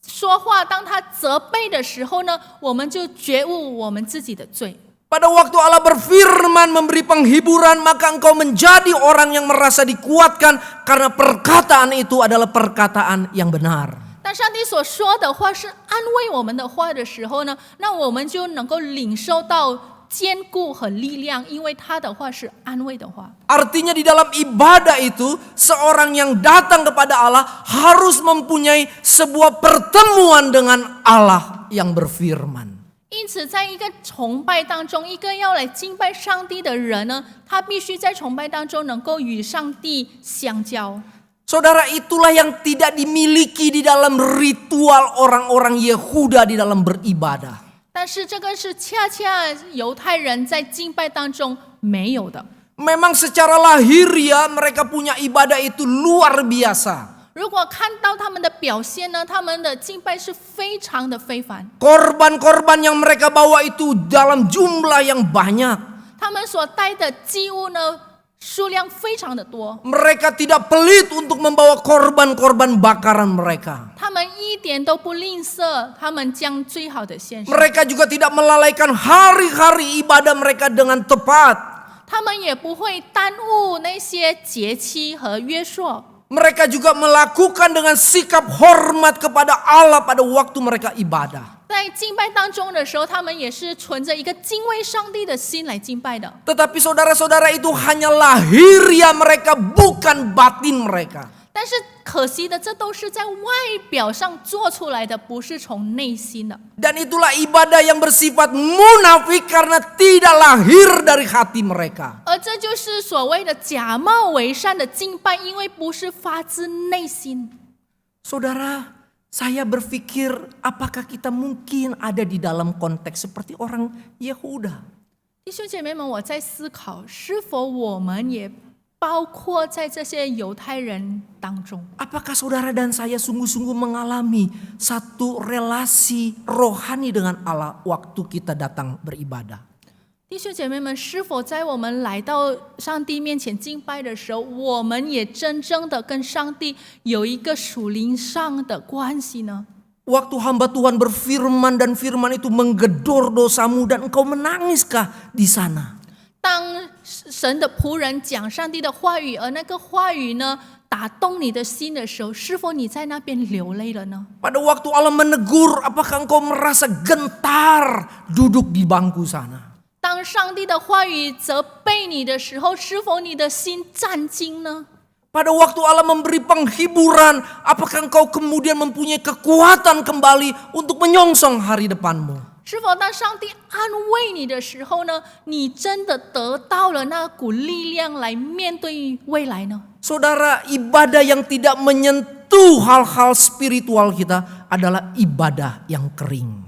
说话，当他责备的时候呢，我们就觉悟我们自己的罪。 Pada waktu Allah berfirman memberi penghiburan, maka engkau menjadi orang yang merasa dikuatkan karena perkataan itu adalah perkataan yang benar. 当上帝所说的话是安慰我们的话的时候呢，那我们就能够领受到坚固和力量，因为他的话是安慰的话。 Artinya di dalam ibadah itu, seorang yang datang kepada Allah harus mempunyai sebuah pertemuan dengan Allah yang berfirman. 因此，在一个崇拜当中，一个要来敬拜上帝的人呢，他必须在崇拜当中能够与上帝相交。Saudara, itulah yang tidak dimiliki di dalam ritual orang-orang Yehuda di dalam beribadah. 但是这个是恰恰犹太人在敬拜当中没有的。 Memang secara lahiriah mereka punya ibadah itu luar biasa. 如果看到他们的表现呢，他们的敬拜是非常的非凡， Korban-korban yang mereka bawa itu dalam jumlah yang banyak. 他们所带的祭物呢数量非常的多， Mereka tidak pelit untuk membawa korban-korban bakaran mereka. 他们一点都不吝啬，他们将最好的献上， Mereka juga tidak melalaikan hari-hari ibadah mereka dengan tepat. 他们也不会耽误那些节期和约束。 Mereka juga melakukan dengan sikap hormat kepada Allah pada waktu mereka ibadah. 在敬拜当中的时候，他们也是存着一个敬畏上帝的心来敬拜的。 Tetapi saudara-saudara, itu hanya lahiriah mereka, bukan batin mereka. 但是可惜的，这都是在外表上做出来的，不是从内心的。 Dan itulah ibadah yang bersifat munafik karena tidak lahir dari hati mereka. 而这就是所谓的假冒为善的敬拜，因为不是发自内心。 Saudara, saya berpikir apakah kita mungkin ada di dalam konteks seperti orang Yehuda? 弟兄姐妹们，我在思考，是否我们也包括在这些犹太人当中？ Apakah saudara dan saya sungguh-sungguh mengalami satu relasi rohani dengan Allah waktu kita datang beribadah? 弟兄姐妹们，是否在我们来到上帝面前敬拜的时候，我们也真正的跟上帝有一个属灵上的关系呢？ Waktu hamba Tuhan berfirman dan firman itu menggedor dosamu dan engkau menangiskah di sana? 当神的仆人讲上帝的话语，而那个话语呢打动你的心的时候，是否你在那边流泪了呢？ Pada waktu Allah menegur, apakah engkau merasa gentar duduk di bangku sana? 当上帝的话语责备你的时候，是否你的心战惊呢？ Pada waktu Allah memberi penghiburan, apakah engkau kemudian mempunyai kekuatan kembali untuk menyongsong hari depanmu? 是否当上帝安慰你的时候呢，你真的得到了那股力量来面对未来呢？ Saudara, ibadah yang tidak menyentuh hal-hal spiritual kita adalah ibadah yang kering.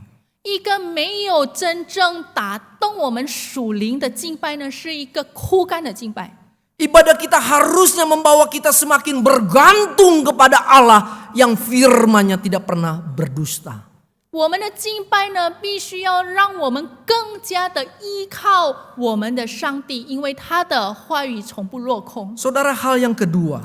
一个没有真正打动我们属灵的敬拜呢，是一个枯干的敬拜。 Ibadah kita harusnya membawa kita semakin bergantung kepada Allah yang firman-Nya tidak pernah berdusta. 我们的敬拜呢，必须要让我们更加的依靠我们的上帝，因为他的话语从不落空。 Saudara, hal yang kedua,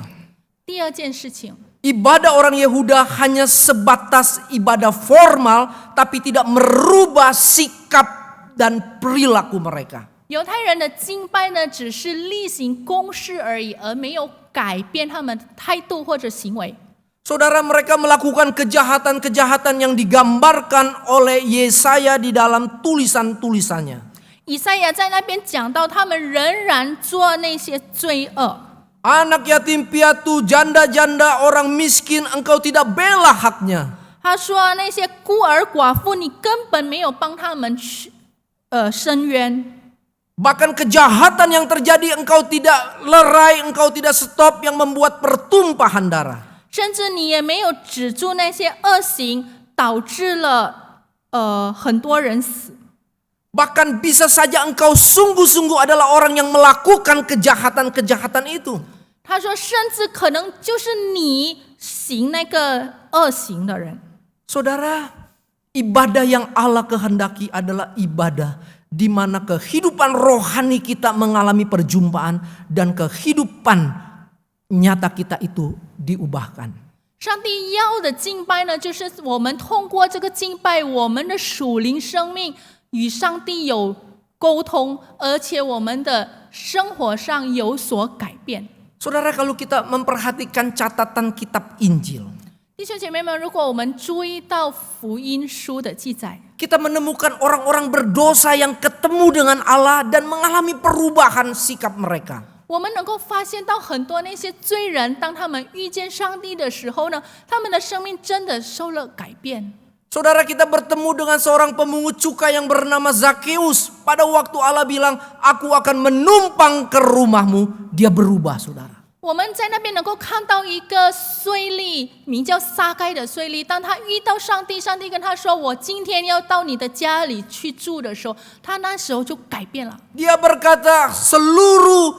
第二件事情， ibadah orang Yehuda hanya sebatas ibadah formal, tapi tidak merubah sikap dan perilaku mereka. 犹太人的敬拜呢，只是例行公事而已，而没有改变他们的态度或者行为。 Saudara, mereka melakukan kejahatan-kejahatan yang digambarkan oleh Yesaya di dalam tulisan-tulisannya. 以赛亚在那边讲到，他们仍然做那些罪恶。 Anak yatim piatu, janda-janda, orang miskin, engkau tidak bela haknya. 他说那些孤儿寡妇，你根本没有帮他们伸冤。 Bahkan kejahatan yang terjadi engkau tidak lerai, engkau tidak stop, yang membuat pertumpahan darah. 甚至你也没有止住那些恶行，导致了很多人死。 Bahkan bisa saja engkau sungguh-sungguh adalah orang yang melakukan kejahatan-kejahatan itu. 他说，甚至可能就是你行那个恶行的人。 Saudara, ibadah yang Allah kehendaki adalah ibadah di mana kehidupan rohani kita mengalami perjumpaan dan kehidupan nyata kita itu diubahkan. 上帝要的敬拜呢，就是我们通过这个敬拜，我们的属灵生命与上帝有沟通，而且我们的生活上有所改变。 Saudara, kalau kita memperhatikan catatan kitab Injil, 弟兄姐妹们，如果我们注意到福音书的记载， kita menemukan orang-orang berdosa yang ketemu dengan Allah dan mengalami perubahan sikap mereka. 我们能够发现到很多那些罪人，当他们遇见上帝的时候呢，他们的生命真的受了改变。 Saudara, kita bertemu dengan seorang pemungut cukai yang bernama Zakheus. Pada waktu Allah bilang, aku akan menumpang ke rumahmu, dia berubah, saudara. 我们在那边能够看到一个税吏，名叫撒该的税吏。当他遇到上帝，上帝跟他说：“我今天要到你的家里去住的时候，他那时候就改变了。 Dia berkata, seluruh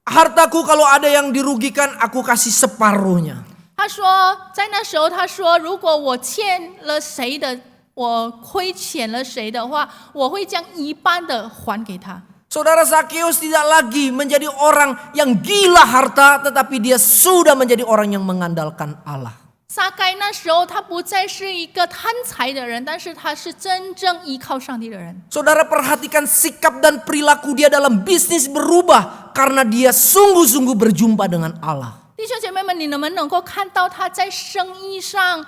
hartaku kalau ada yang dirugikan, aku kasih separuhnya. 他说，在那时候，他说，如果我欠了谁的，我亏欠了谁的话，我会将一半的还给他。” Saudara Zakeus tidak lagi menjadi orang yang gila harta, tetapi dia sudah menjadi orang yang mengandalkan Allah. 撒该那时候他不再是一个贪财的人，但是他是真正依靠上帝的人。 Saudara perhatikan sikap dan perilaku dia dalam bisnis berubah karena dia sungguh-sungguh berjumpa dengan Allah. 弟兄姐妹们，你们能够看到他在生意上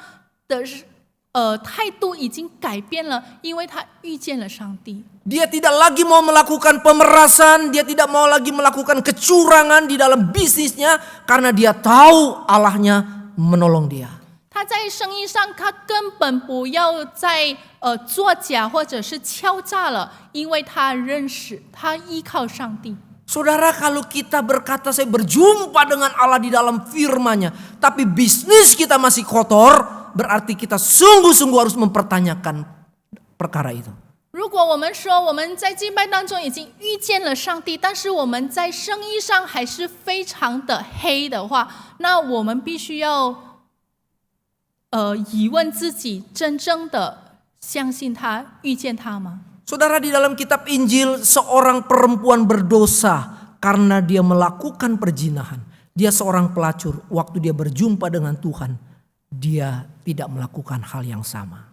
的态度已经改变了，因为他遇见了上帝。 Dia tidak lagi mau melakukan pemerasan, dia tidak mau lagi melakukan kecurangan di dalam bisnisnya karena dia tahu Allahnya menolong dia. 他在生意上，他根本不要再作假或者是敲诈了，因为他认识，他依靠上帝。 Saudara, kalau kita berkata saya berjumpa dengan Allah di dalam firman-Nya, tapi bisnis kita masih kotor, berarti kita sungguh-sungguh harus mempertanyakan perkara itu. 如果我们说我们在敬拜当中已经遇见了上帝，但是我们在生意上还是非常的黑的话，那我们必须要疑问自己，真正的相信他，遇见他吗？ Saudara, di dalam kitab Injil seorang perempuan berdosa karena dia melakukan perzinahan. Dia seorang pelacur, waktu dia berjumpa dengan Tuhan, dia tidak melakukan hal yang sama.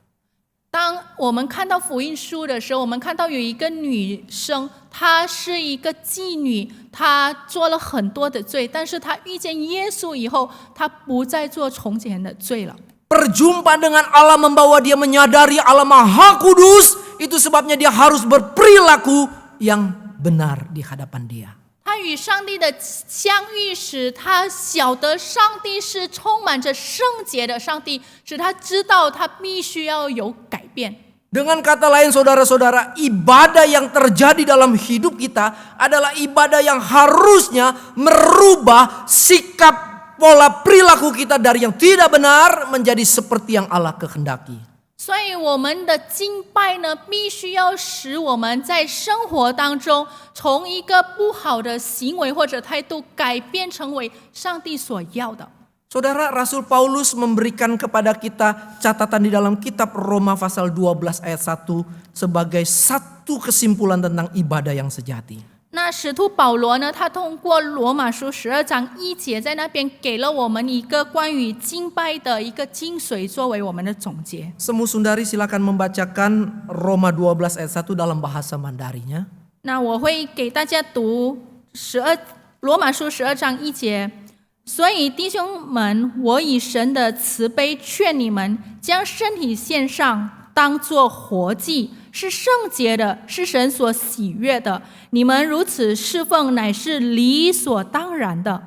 当我们看到福音书的时候，我们看到有一个女生，她是一个妓女，她做了很多的罪，但是她遇见耶稣以后，她不再做从前的罪了。 Perjumpaan dengan Allah membawa dia menyadari Allah Maha Kudus, itu sebabnya dia harus berperilaku yang benar di hadapan dia. 他与上帝的相遇使他晓得上帝是充满着圣洁的上帝，使他知道他必须要有改变。 Dengan kata lain saudara-saudara, ibadah yang terjadi dalam hidup kita adalah ibadah yang harusnya merubah sikap pola perilaku kita dari yang tidak benar menjadi seperti yang Allah kehendaki. 所以我们的敬拜呢，必须要使我们在生活当中，从一个不好的行为或者态度，改变成为上帝所要的。 Saudara, Rasul Paulus memberikan kepada kita catatan di dalam kitab Roma pasal 12 ayat 1 sebagai satu kesimpulan tentang ibadah yang sejati. 那使徒保罗呢，他通过罗马书12章1节，在那边给了我们一个关于敬拜的一个精髓，作为我们的总结。 Semu Sundari silakan membacakan Roma 12 ayat 1 dalam bahasa Mandarinya. 那我会给大家读罗马书12章1节。所以弟兄们，我以神的慈悲劝你们，将身体献上，当作活祭，是圣洁的，是神所喜悦的。你们如此侍奉，乃是理所当然的。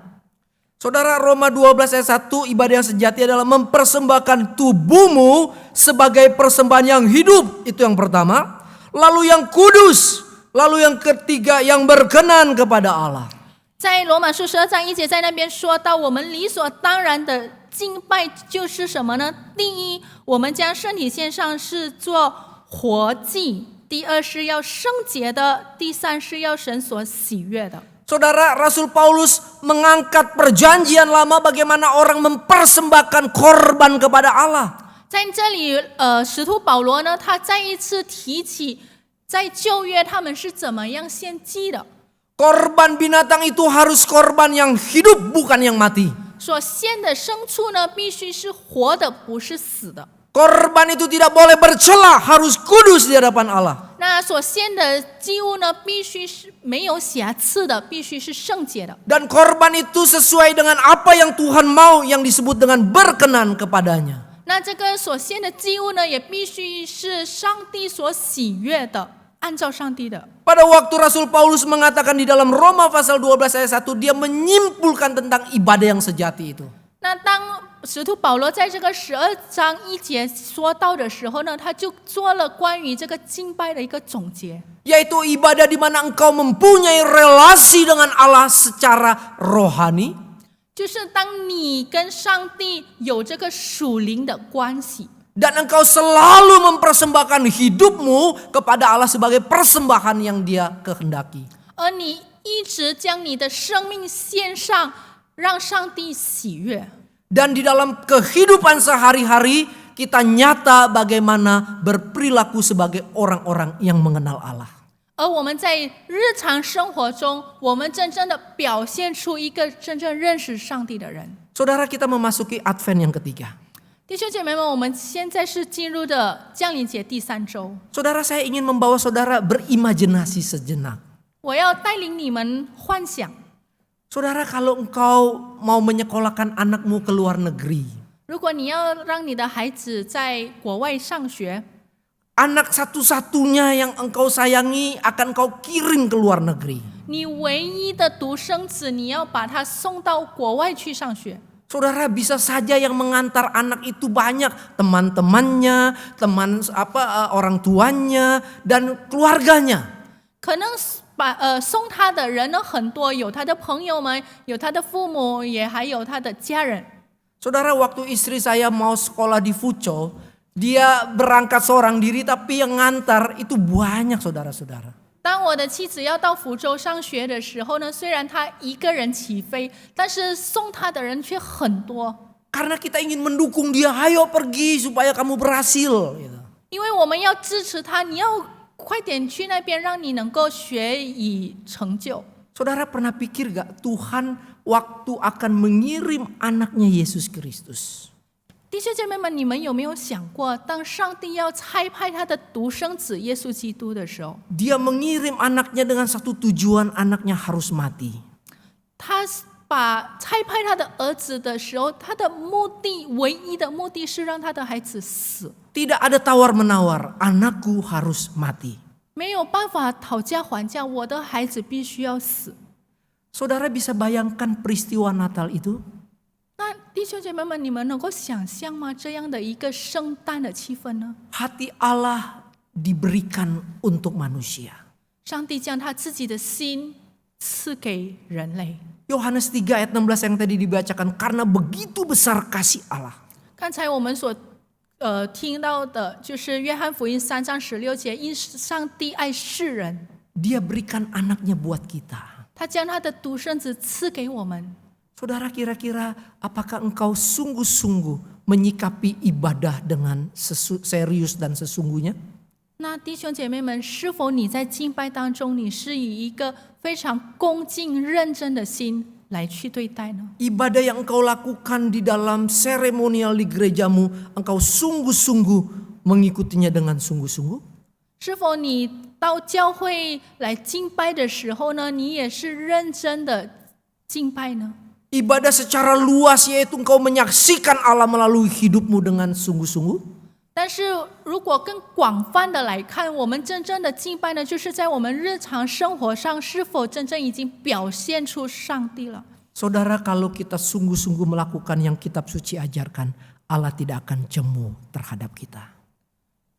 Saudara, Roma 12 ayat 1, ibadah yang sejati adalah mempersembahkan tubuhmu sebagai persembahan yang hidup. Itu yang pertama. Lalu yang kudus. Lalu yang ketiga, yang berkenan kepada Allah. 在罗马书12章1节，在那边说到，我们理所当然的敬拜就是什么呢？第一，我们将身体献上是做活祭；第二是要圣洁的；第三是要神所喜悦的。 Saudara, Rasul Paulus mengangkat perjanjian lama bagaimana orang mempersembahkan korban kepada Allah. 在这里，使徒保罗呢，他再一次提起，在旧约他们是怎么样献祭的。 Korban binatang itu harus korban yang hidup, bukan yang mati. 所献的牲畜呢，必须是活的，不是死的。 Korban itu tidak boleh bercela, harus kudus di hadapan Allah. 那所献的祭物呢，必须是没有瑕疵的，必须是圣洁的。 Dan korban itu sesuai dengan apa yang Tuhan mau, yang disebut dengan berkenan kepadanya. 那这个所献的祭物呢，也必须是上帝所喜悦的，按照上帝的。 Pada waktu Rasul Paulus mengatakan di dalam Roma pasal 12 ayat 1, dia menyimpulkan tentang ibadah yang sejati itu. 那当使徒保罗在这个12章1节说到的时候呢，他就做了关于这个敬拜的一个总结， Yaitu ibadah di mana engkau mempunyai relasi dengan Allah secara rohani. 就是当你跟上帝有这个属灵的关系， Dan engkau selalu mempersembahkan hidupmu kepada Allah sebagai persembahan yang Dia kehendaki. 而你一直将你的生命献上，让上帝喜悦。 Dan di dalam kehidupan sehari-hari kita nyata bagaimana berperilaku sebagai orang-orang yang mengenal Allah. 而我们在日常生活中，我们真正的表现出一个真正认识上帝的人。 Saudara, kita memasuki Advent yang ketiga. 弟兄姐妹们，我们现在是进入的降临节第3周。 Saudara, saya ingin membawa saudara berimajinasi sejenak. 我要带领你们幻想， Saudara, kalau engkau mau menyekolahkan anakmu ke luar negeri, 如果你要让你的孩子在国外上学， anak satu-satunya yang engkau sayangi akan kau kirim ke luar negeri. 你唯一的独生子，你要把他送到国外去上学。 Saudara, bisa saja yang mengantar anak itu banyak, teman-temannya, orang tuanya dan keluarganya. 可能送他的人呢很多，有他的朋友们，有他的父母，也还有他的家人。 Saudara, waktu istri saya mau sekolah di Fuco, dia berangkat seorang diri tapi yang ngantar itu banyak saudara-saudara. 当我的妻子要到福州上学的时候呢，虽然她一个人起飞，但是送她的人却很多。 Karena kita ingin mendukung dia, ayo pergi supaya kamu berhasil. Gitu. 因为我们要支持她，你要快点去那边，让你能够学以成就。 Saudara pernah pikir gak Tuhan waktu akan mengirim anaknya Yesus Kristus? 弟兄姐妹们，你们有没有想过，当上帝要差派他的独生子耶稣基督的时候， Dia mengirim anaknya dengan satu tujuan, anaknya harus mati. 他把差派他的儿子的时候，他的目的唯一的目的是让他的孩子死， Tidak ada tawar-menawar, anakku harus mati. 没有办法讨价还价，我的孩子必须要死。 Saudara bisa bayangkan peristiwa Natal itu? 那弟兄姐妹们，你们能够想象吗？这样的一个圣诞的气氛呢？ Hati Allah diberikan untuk manusia. 上帝将他自己的心赐给人类。 Yohanes 3 ayat 16 yang tadi dibacakan, karena begitu besar kasih Allah. 刚才我们所听到的就是约翰福音3章16节，因上帝爱世人， Dia berikan anaknya buat kita. 他将他的独生子赐给我们。 Saudara, kira-kira apakah engkau sungguh-sungguh menyikapi ibadah dengan serius dan sesungguhnya? 那弟兄姐妹们，是否你在敬拜当中，你是以一个非常恭敬认真的心来去对待呢？ Ibadah yang engkau lakukan di dalam seremonial di gerejamu, engkau sungguh-sungguh mengikutinya dengan sungguh-sungguh? 是否你到教会来敬拜的时候呢，你也是认真的敬拜呢？ Ibadah secara luas yaitu engkau menyaksikan Allah melalui hidupmu dengan sungguh-sungguh? 但是如果更广泛的来看，我们真正的敬拜呢，就是在我们日常生活上是否真正已经表现出上帝了。 Saudara, kalau kita sungguh-sungguh melakukan yang kitab suci ajarkan, Allah tidak akan jemu terhadap kita.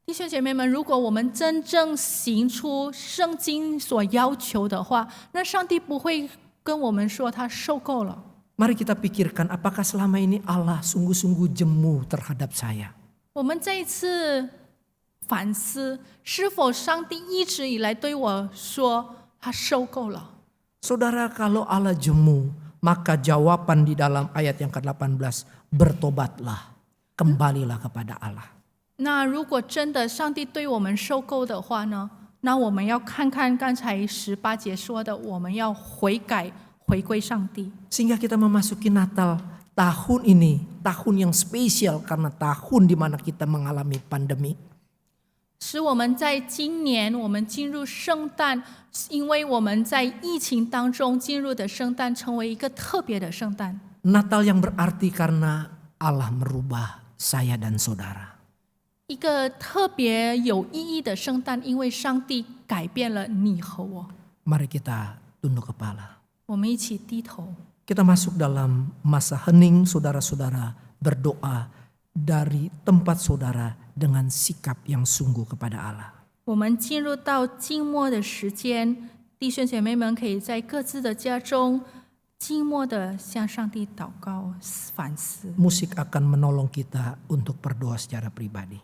弟兄姐妹们，如果我们真正行出圣经所要求的话，那上帝不会跟我们说他受够了。 Mari kita pikirkan, apakah selama ini Allah sungguh-sungguh jemu terhadap saya? 我们再一次反思，是否上帝一直以来对我说他受够了？ Saudara, kalau Allah jemu, maka jawaban di dalam ayat yang ke-18, bertobatlah, kembalilah kepada Allah. 那如果真的上帝对我们受够的话呢？那我们要看看刚才18节说的，我们要悔改，回归上帝。 Sehingga kita memasuki Natal tahun ini, tahun yang spesial karena tahun di mana kita mengalami pandemi. 使我们在今年我们进入圣诞，因为我们在疫情当中进入的圣诞，成为一个特别的圣诞。 Natal yang berarti karena Allah merubah saya dan saudara. 一个特别有意义的圣诞，因为上帝改变了你和我。 Mari kita tunduk kepala. 我们一起低头。 Kita masuk dalam masa hening, saudara-saudara berdoa dari tempat saudara dengan sikap yang sungguh kepada Allah. 我们进入到静默的时间，弟兄姐妹们可以在各自的家中静默的向上帝祷告反思。 Musik akan menolong kita untuk berdoa secara pribadi.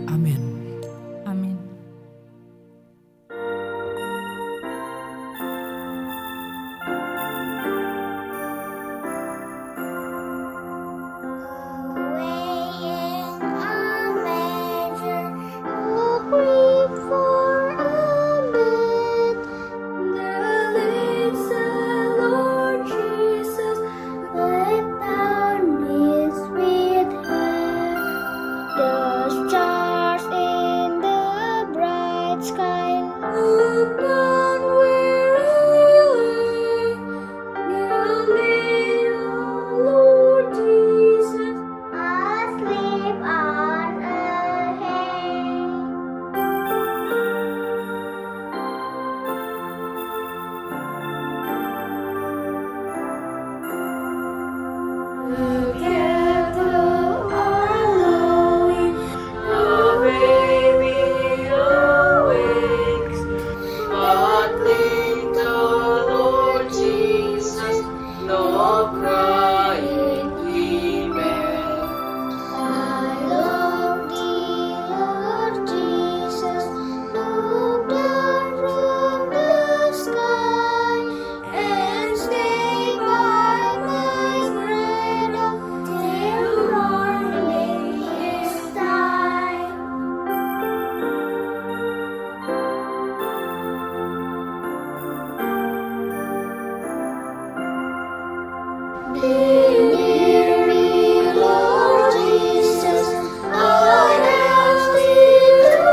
Amin. Amin. Weighing a measure, hoping for a bit. There lives the Lord Jesus, let down His sweet hair. The stars in the bright sky look down where I lay. There lay, oh Lord Jesus, asleep on a hay. The cattle are lowing, the baby awakes, but little Lord Jesus, no crying he makes. I love thee, Lord Jesus, look down from the sky and stay by my cradle till morning is time. Be near me, Lord Jesus, I ask thee to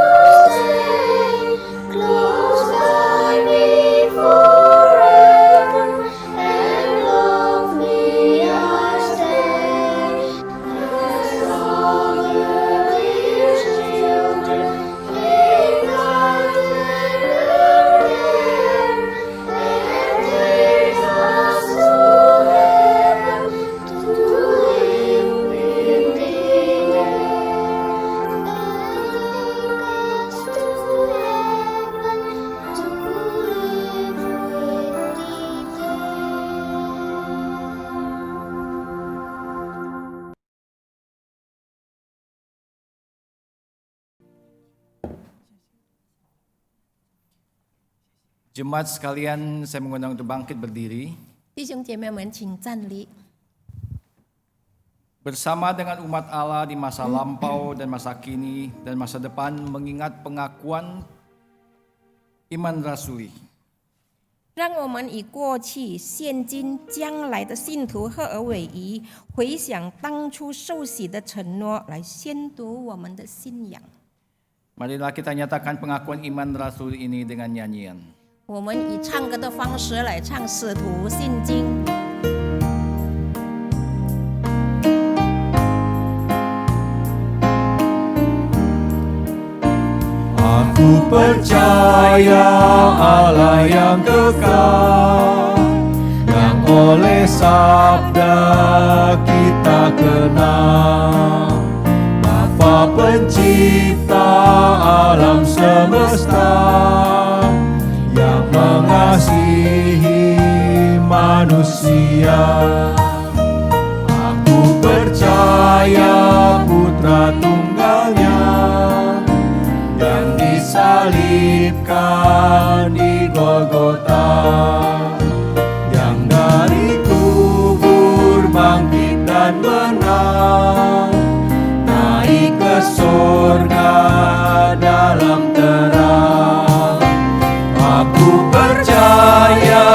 stay close by me forever, and love me I stay. As father his children, in thy tender care, and take us to heaven to live with thee there. And take us to heaven to live with thee there. Jemaat sekalian, saya mengundang untuk bangkit berdiri. 弟兄姐妹们，请站立。 Bersama dengan umat Allah di masa lampau dan masa kini dan masa depan mengingat pengakuan iman rasuli. 让我们以过去、现今、将来的信徒合而为一，回想当初受洗的承诺，来宣读我们的信仰。 Marilah kita nyatakan pengakuan iman rasul ini dengan nyanyian. 我们以唱歌的方式来唱《使徒信经》。 Aku percaya Allah yang kekal, yang oleh sabda kita kenal. Bapa pencipta alam semesta, yang mengasihi manusia. Aku percaya Putra Tunggalnya yang disalibkan di Golgota, yang dari kubur bangkit dan menang, naik ke surga dalam terang. Aku percaya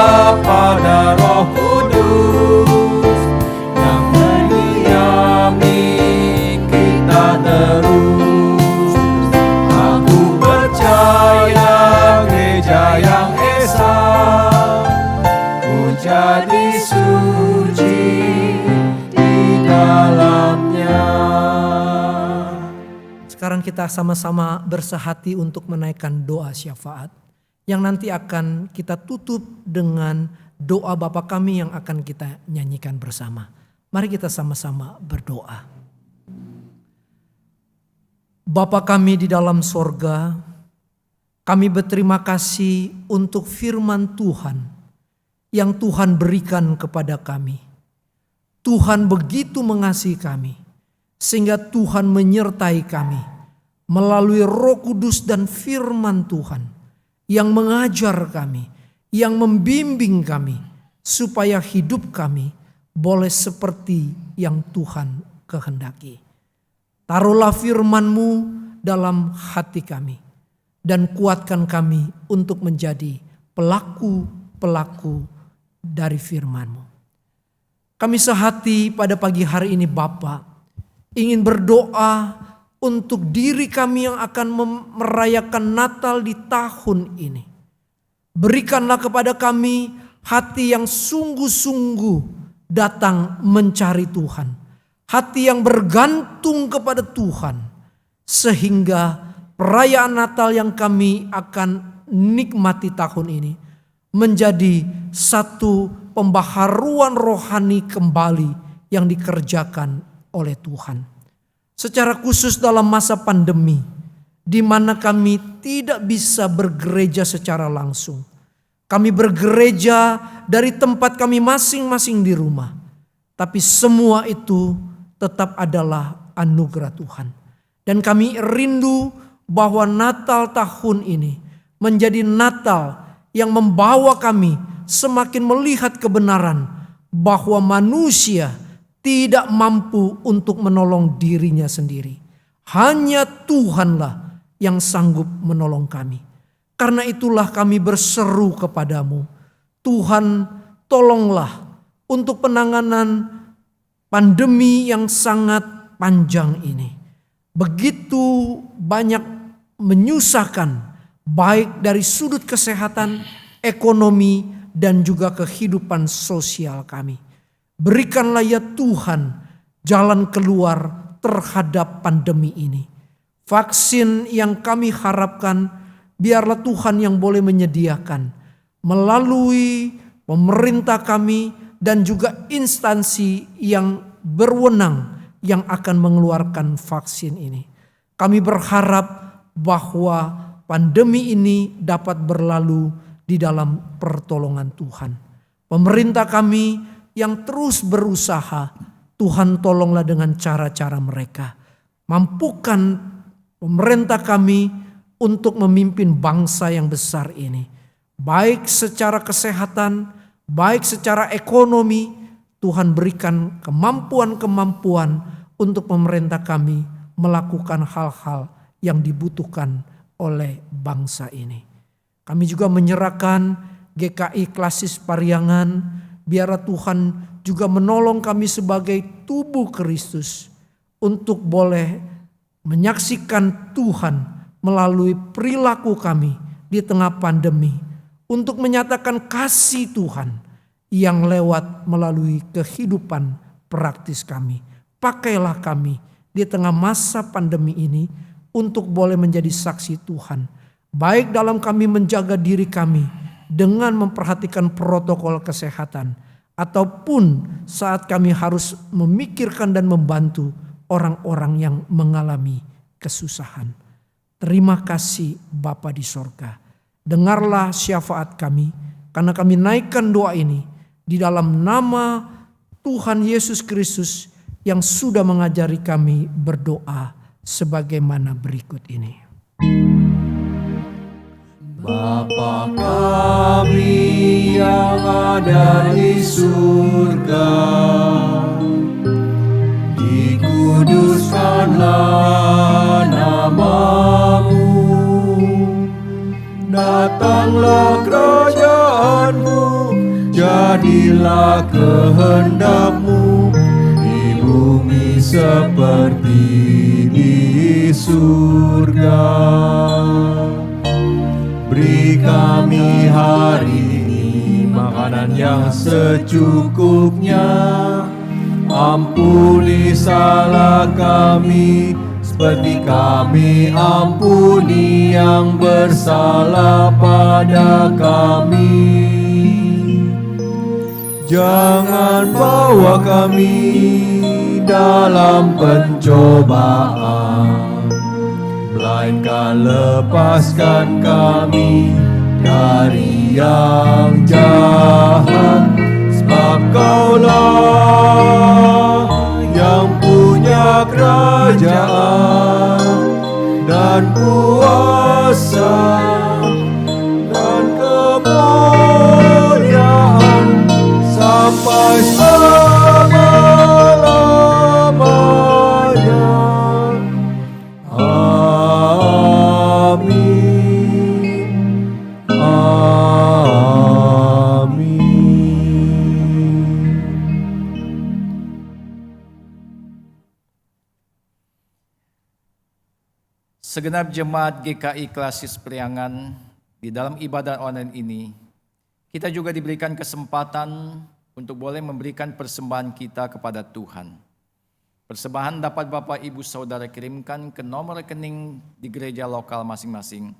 kita sama-sama bersehati untuk menaikkan doa syafaat yang nanti akan kita tutup dengan doa Bapa kami yang akan kita nyanyikan bersama. Mari kita sama-sama berdoa. Bapa kami di dalam sorga, kami berterima kasih untuk firman Tuhan yang Tuhan berikan kepada kami. Tuhan begitu mengasihi kami, sehingga Tuhan menyertai kami melalui Roh Kudus dan firman Tuhan yang mengajar kami, yang membimbing kami, supaya hidup kami boleh seperti yang Tuhan kehendaki. Taruhlah firman-Mu dalam hati kami dan kuatkan kami untuk menjadi pelaku-pelaku dari firman-Mu. Kami sehati pada pagi hari ini Bapa, ingin berdoa untuk diri kami yang akan merayakan Natal di tahun ini. Berikanlah kepada kami hati yang sungguh-sungguh datang mencari Tuhan. Hati yang bergantung kepada Tuhan. Sehingga perayaan Natal yang kami akan nikmati tahun ini menjadi satu pembaharuan rohani kembali yang dikerjakan oleh Tuhan. Secara khusus dalam masa pandemi, di mana kami tidak bisa bergereja secara langsung. Kami bergereja dari tempat kami masing-masing di rumah. Tapi semua itu tetap adalah anugerah Tuhan. Dan kami rindu bahwa Natal tahun ini menjadi Natal yang membawa kami semakin melihat kebenaran bahwa manusia tidak mampu untuk menolong dirinya sendiri. Hanya Tuhanlah yang sanggup menolong kami. Karena itulah kami berseru kepadamu. Tuhan, tolonglah untuk penanganan pandemi yang sangat panjang ini. Begitu banyak menyusahkan, baik dari sudut kesehatan, ekonomi, dan juga kehidupan sosial kami. Berikanlah ya Tuhan jalan keluar terhadap pandemi ini. Vaksin yang kami harapkan biarlah Tuhan yang boleh menyediakan melalui pemerintah kami dan juga instansi yang berwenang yang akan mengeluarkan vaksin ini. Kami berharap bahwa pandemi ini dapat berlalu di dalam pertolongan Tuhan. Pemerintah kami yang terus berusaha, Tuhan tolonglah dengan cara-cara mereka. Mampukan pemerintah kami untuk memimpin bangsa yang besar ini. Baik secara kesehatan, baik secara ekonomi, Tuhan berikan kemampuan-kemampuan untuk pemerintah kami melakukan hal-hal yang dibutuhkan oleh bangsa ini. Kami juga menyerahkan GKI Klasis Pariangan. Biarlah Tuhan juga menolong kami sebagai tubuh Kristus untuk boleh menyaksikan Tuhan melalui perilaku kami di tengah pandemi. Untuk menyatakan kasih Tuhan yang lewat melalui kehidupan praktis kami. Pakailah kami di tengah masa pandemi ini untuk boleh menjadi saksi Tuhan. Baik dalam kami menjaga diri kami dengan memperhatikan protokol kesehatan, ataupun saat kami harus memikirkan dan membantu orang-orang yang mengalami kesusahan. Terima kasih Bapa di sorga. Dengarlah syafaat kami, karena kami naikkan doa ini di dalam nama Tuhan Yesus Kristus yang sudah mengajari kami berdoa sebagaimana berikut ini. Bapa kami yang ada di surga, dikuduskanlah nama-Mu, datanglah kerajaan-Mu, jadilah kehendak-Mu di bumi seperti di surga. Beri kami hari ini makanan yang secukupnya. Ampuni salah kami seperti kami ampuni yang bersalah pada kami. Jangan bawa kami dalam pencobaan, melainkan lepaskan kami dari yang jahat. Sebab Kaulah yang punya kerajaan dan kuasa dan kemuliaan sampai selama-lamanya. Amin. Amin. Segenap jemaat GKI Klasis Priangan, di dalam ibadah online ini, kita juga diberikan kesempatan untuk boleh memberikan persembahan kita kepada Tuhan. Persembahan dapat Bapak Ibu Saudara kirimkan ke nomor rekening di gereja lokal masing-masing,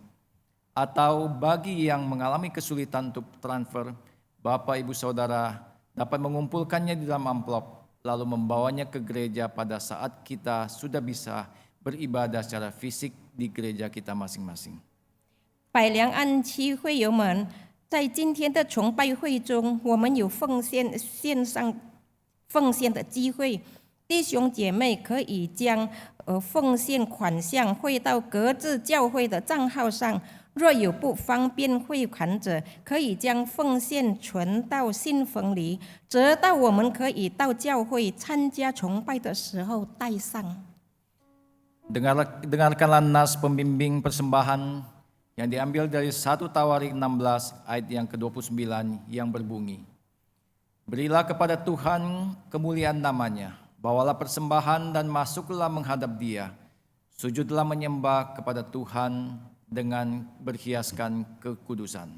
atau bagi yang mengalami kesulitan untuk transfer, Bapak Ibu Saudara dapat mengumpulkannya di dalam amplop, lalu membawanya ke gereja pada saat kita sudah bisa beribadah secara fisik di gereja kita masing-masing. 百良安区会友们，在今天的崇拜会中，我们有线上奉献的机会。弟兄姐妹可以将奉献款项汇到各自教会的账号上。若有不方便汇款者，可以将奉献存到信封里，直到我们可以到教会参加崇拜的时候带上。 Dengarkanlah nas pembimbing persembahan yang diambil dari 1 Tawarik 16 ayat yang ke-29 yang berbunyi, berilah kepada Tuhan kemuliaan namanya, bawalah persembahan dan masuklah menghadap Dia, sujudlah menyembah kepada Tuhan dengan berhiaskan kekudusan.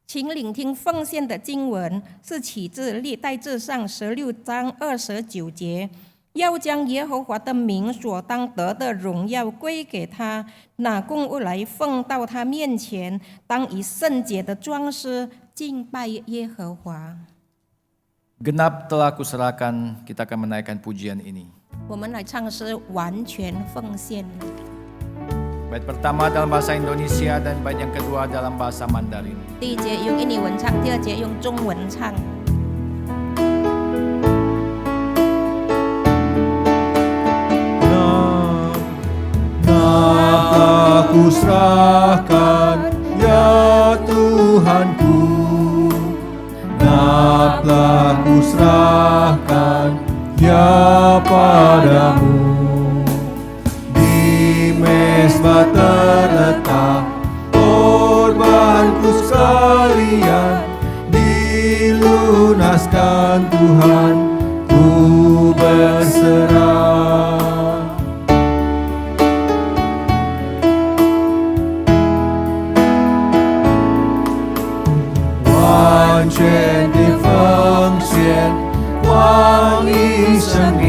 请聆听奉献的经文，是起自历代志上16章29节。 要将耶和华的名所当得的荣耀归给他，拿供物来奉到他面前，当以圣洁的装饰敬拜耶和华。 Genap telah kuserahkan, kita akan menaikkan pujian ini. 我们来唱诗完全奉献。 Bait pertama dalam bahasa Indonesia dan bait yang kedua dalam bahasa Mandarin. 第一节用印尼文唱，第二节用中文唱。 Telah kuserahkan, ya Tuhanku, telah kuserahkan, ya padamu. Di mezbah terletak korbanku sekalian, dilunaskan Tuhan, ku berserah. 完全的奉献，光阴生命；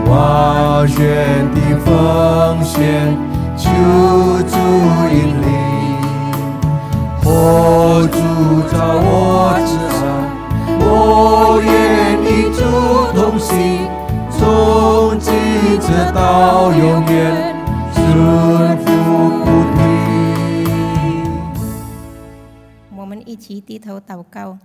完全的奉献，救主引领。哦，主在我之上，我愿与主同行，从今直到永远，顺服不停。 我们一起低头祷告，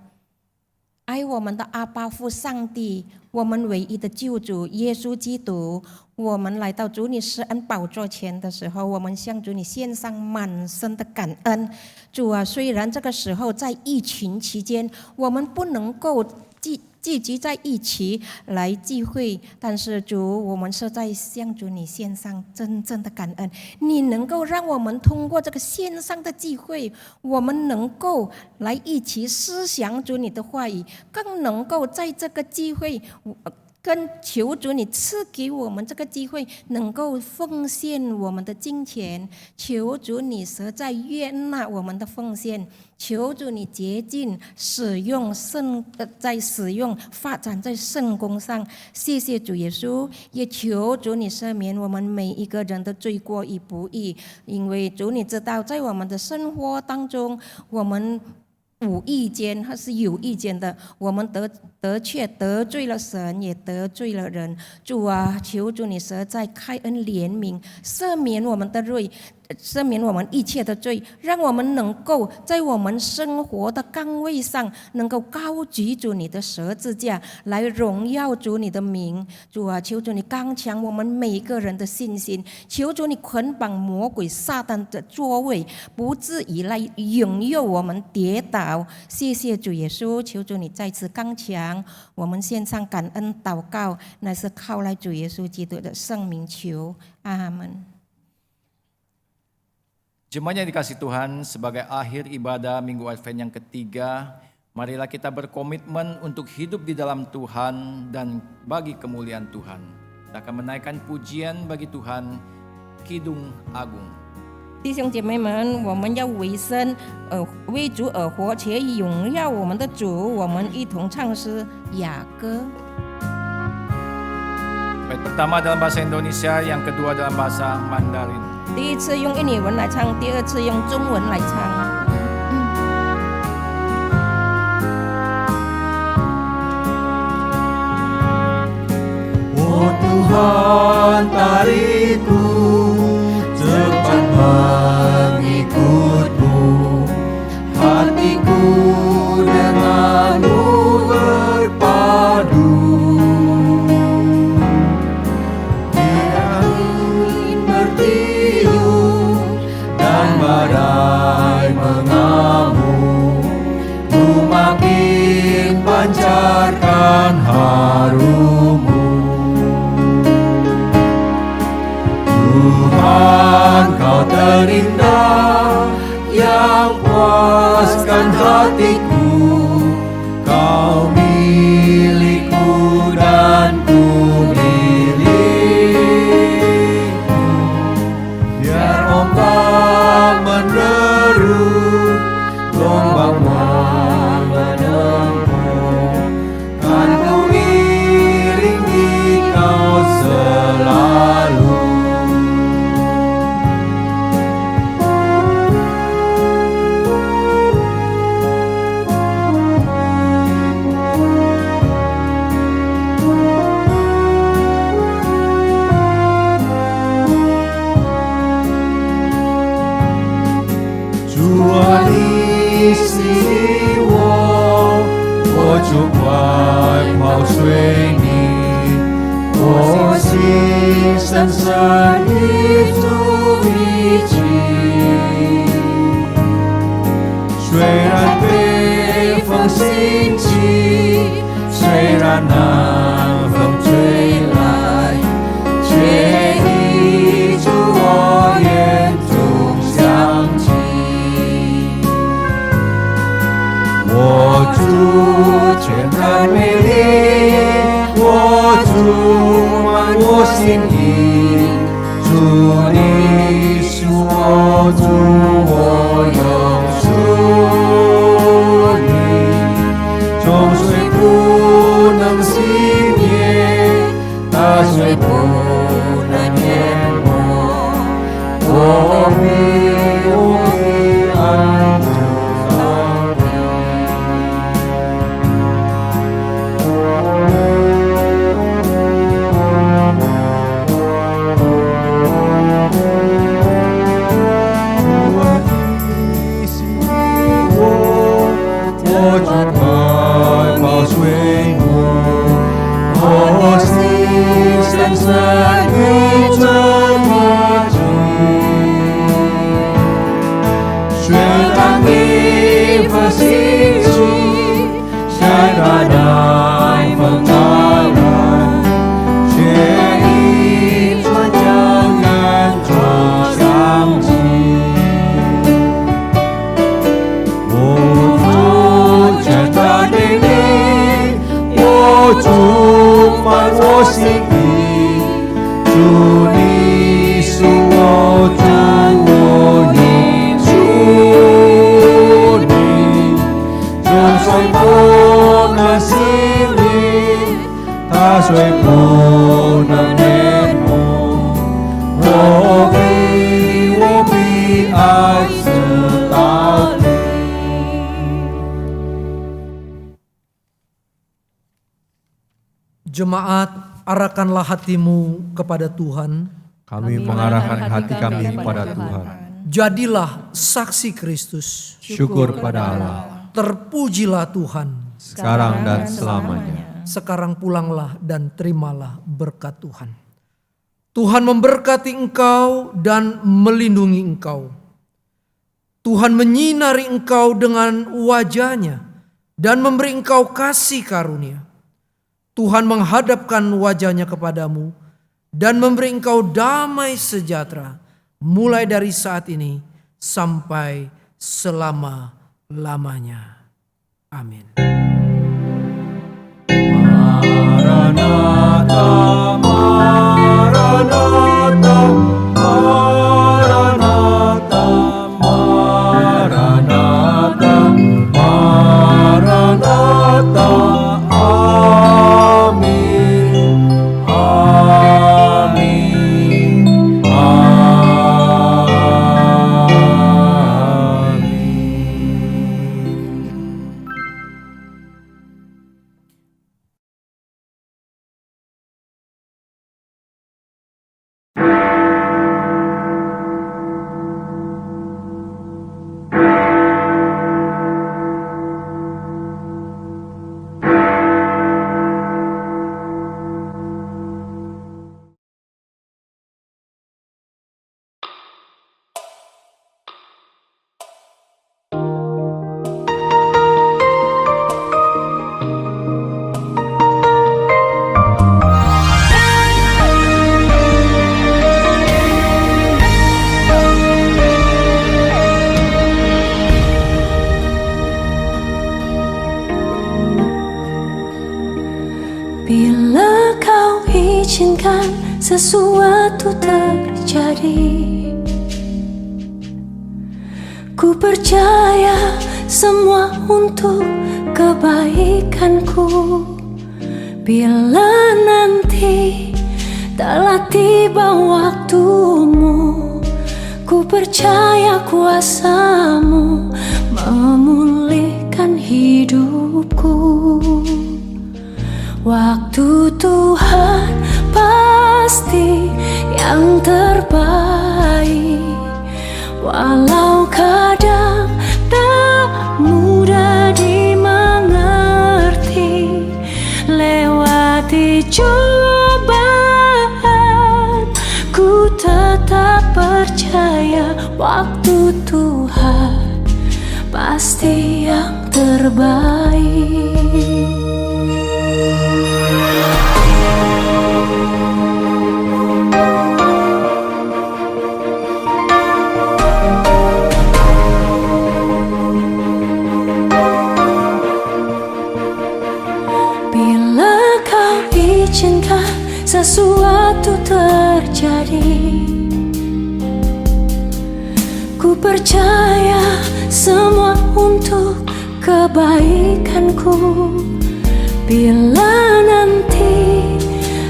爱我们的阿爸父上帝，我们唯一的救主耶稣基督。我们来到主你施恩宝座前的时候，我们向主你献上满身的感恩。主啊，虽然这个时候在疫情期间，我们不能够聚集在一起来聚会，但是主，我们是在向主你献上真正的感恩。你能够让我们通过这个线上的聚会，我们能够来一起思想主你的话语，更能够在这个聚会跟求主你赐给我们这个机会，能够奉献我们的金钱。求主你实在悦纳我们的奉献。求主你洁净使用在使用发展在圣工上。谢谢主耶稣，也求主你赦免我们每一个人的罪过与不义，因为主你知道，在我们的生活当中，我们无意间还是有意间的，我们得罪了神，也得罪了人。主啊，求主你实在开恩怜悯，赦免我们的罪，赦免我们一切的罪，让我们能够在我们生活的岗位上，能够高举主你的十字架，来荣耀主你的名。主啊，求主你刚强我们每一个人的信心，求主你捆绑魔鬼撒旦的作为，不至于来引诱我们跌倒。谢谢主耶稣，求主你再次刚强我们，献上感恩祷告，乃是靠来主耶稣基督的圣名求，阿门。Jemaat yang dikasih Tuhan, sebagai akhir ibadah Minggu Advent yang ketiga, marilah kita berkomitmen untuk hidup di dalam Tuhan dan bagi kemuliaan Tuhan. Kita akan menaikkan pujian bagi Tuhan, Kidung Agung. 弟兄姐妹们，我们要为生，为主而活，且荣耀我们的主。我们一同唱诗雅歌。 Bait pertama dalam bahasa Indonesia, yang kedua dalam bahasa Mandarin. 第一次用印尼文来唱，第二次用中文来唱。Oh Tuhan, tariku cepat mengikutmu, hatiku denganmu berpadu. Angin bertiup dan badai mengamuk, ku makin pancarkan harummu. Tuhan, kau terindah yang puaskan hatiku, kau milikku dan ku milikmu. Biar ombak menderu, gelombang menempuh, kan ku iringi kau selalu. ช่วยผู้นำเน้นโม我必爱直到底。 Jemaat, arahkanlah hatimu kepada Tuhan. Kami mengarahkan hati kami kepada Tuhan. Jadilah saksi Kristus. Syukur pada Allah, Terpujilah Tuhan. sekarang dan selamanya. Sekarang pulanglah dan terimalah berkat Tuhan. Tuhan memberkati engkau dan melindungi engkau. Tuhan menyinari engkau dengan wajah-Nya dan memberi engkau kasih karunia. Tuhan menghadapkan wajah-Nya kepadamu dan memberi engkau damai sejahtera mulai dari saat ini sampai selama-lamanya. Amin. Maranatha, Maranatha, Maranatha, Maranatha, Maranatha. Amin, amin, amin. Bila kau izinkan sesuatu terjadi, ku percaya semua untuk kebaikanku. Bila nanti telah tiba waktumu, ku percaya kuasa-Mu memulihkan hidupku. Waktu Tuhan pasti yang terbaik, walau kadang tak mudah dimengerti. Lewati cobaan, ku tetap percaya waktu Tuhan pasti yang terbaik. Bila kau izinkan sesuatu terjadi, ku percaya semua untuk kebaikanku. Bila nanti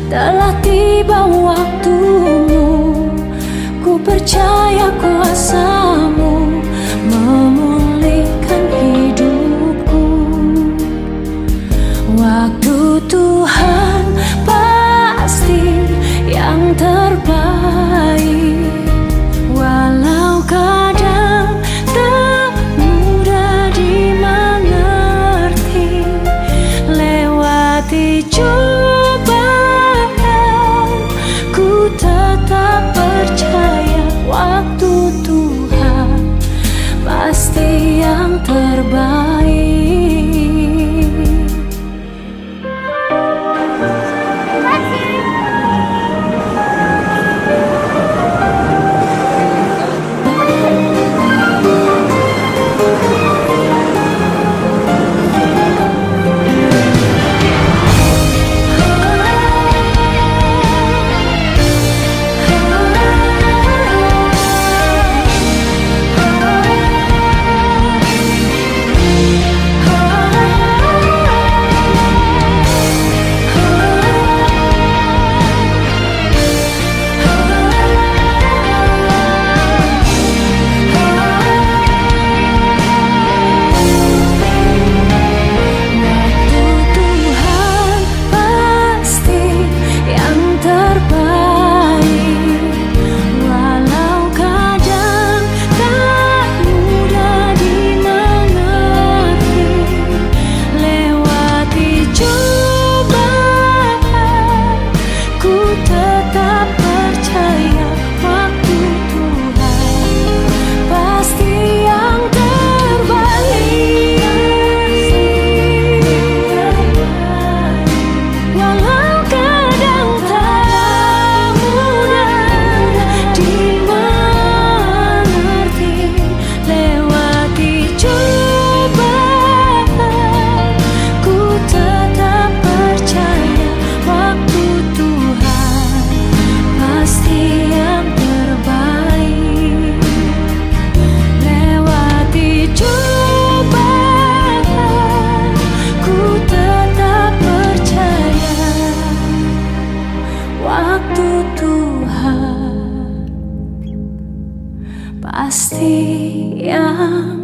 telah tiba waktumu, ku percaya kuasa-Mu memulihkan hidupku. Waktu Tuhan pasti yang terbaik, walau kadang tak mudah dimengerti. Lewati cobaan, ku tetap percaya waktu Tuhan pasti yang terbaik. yang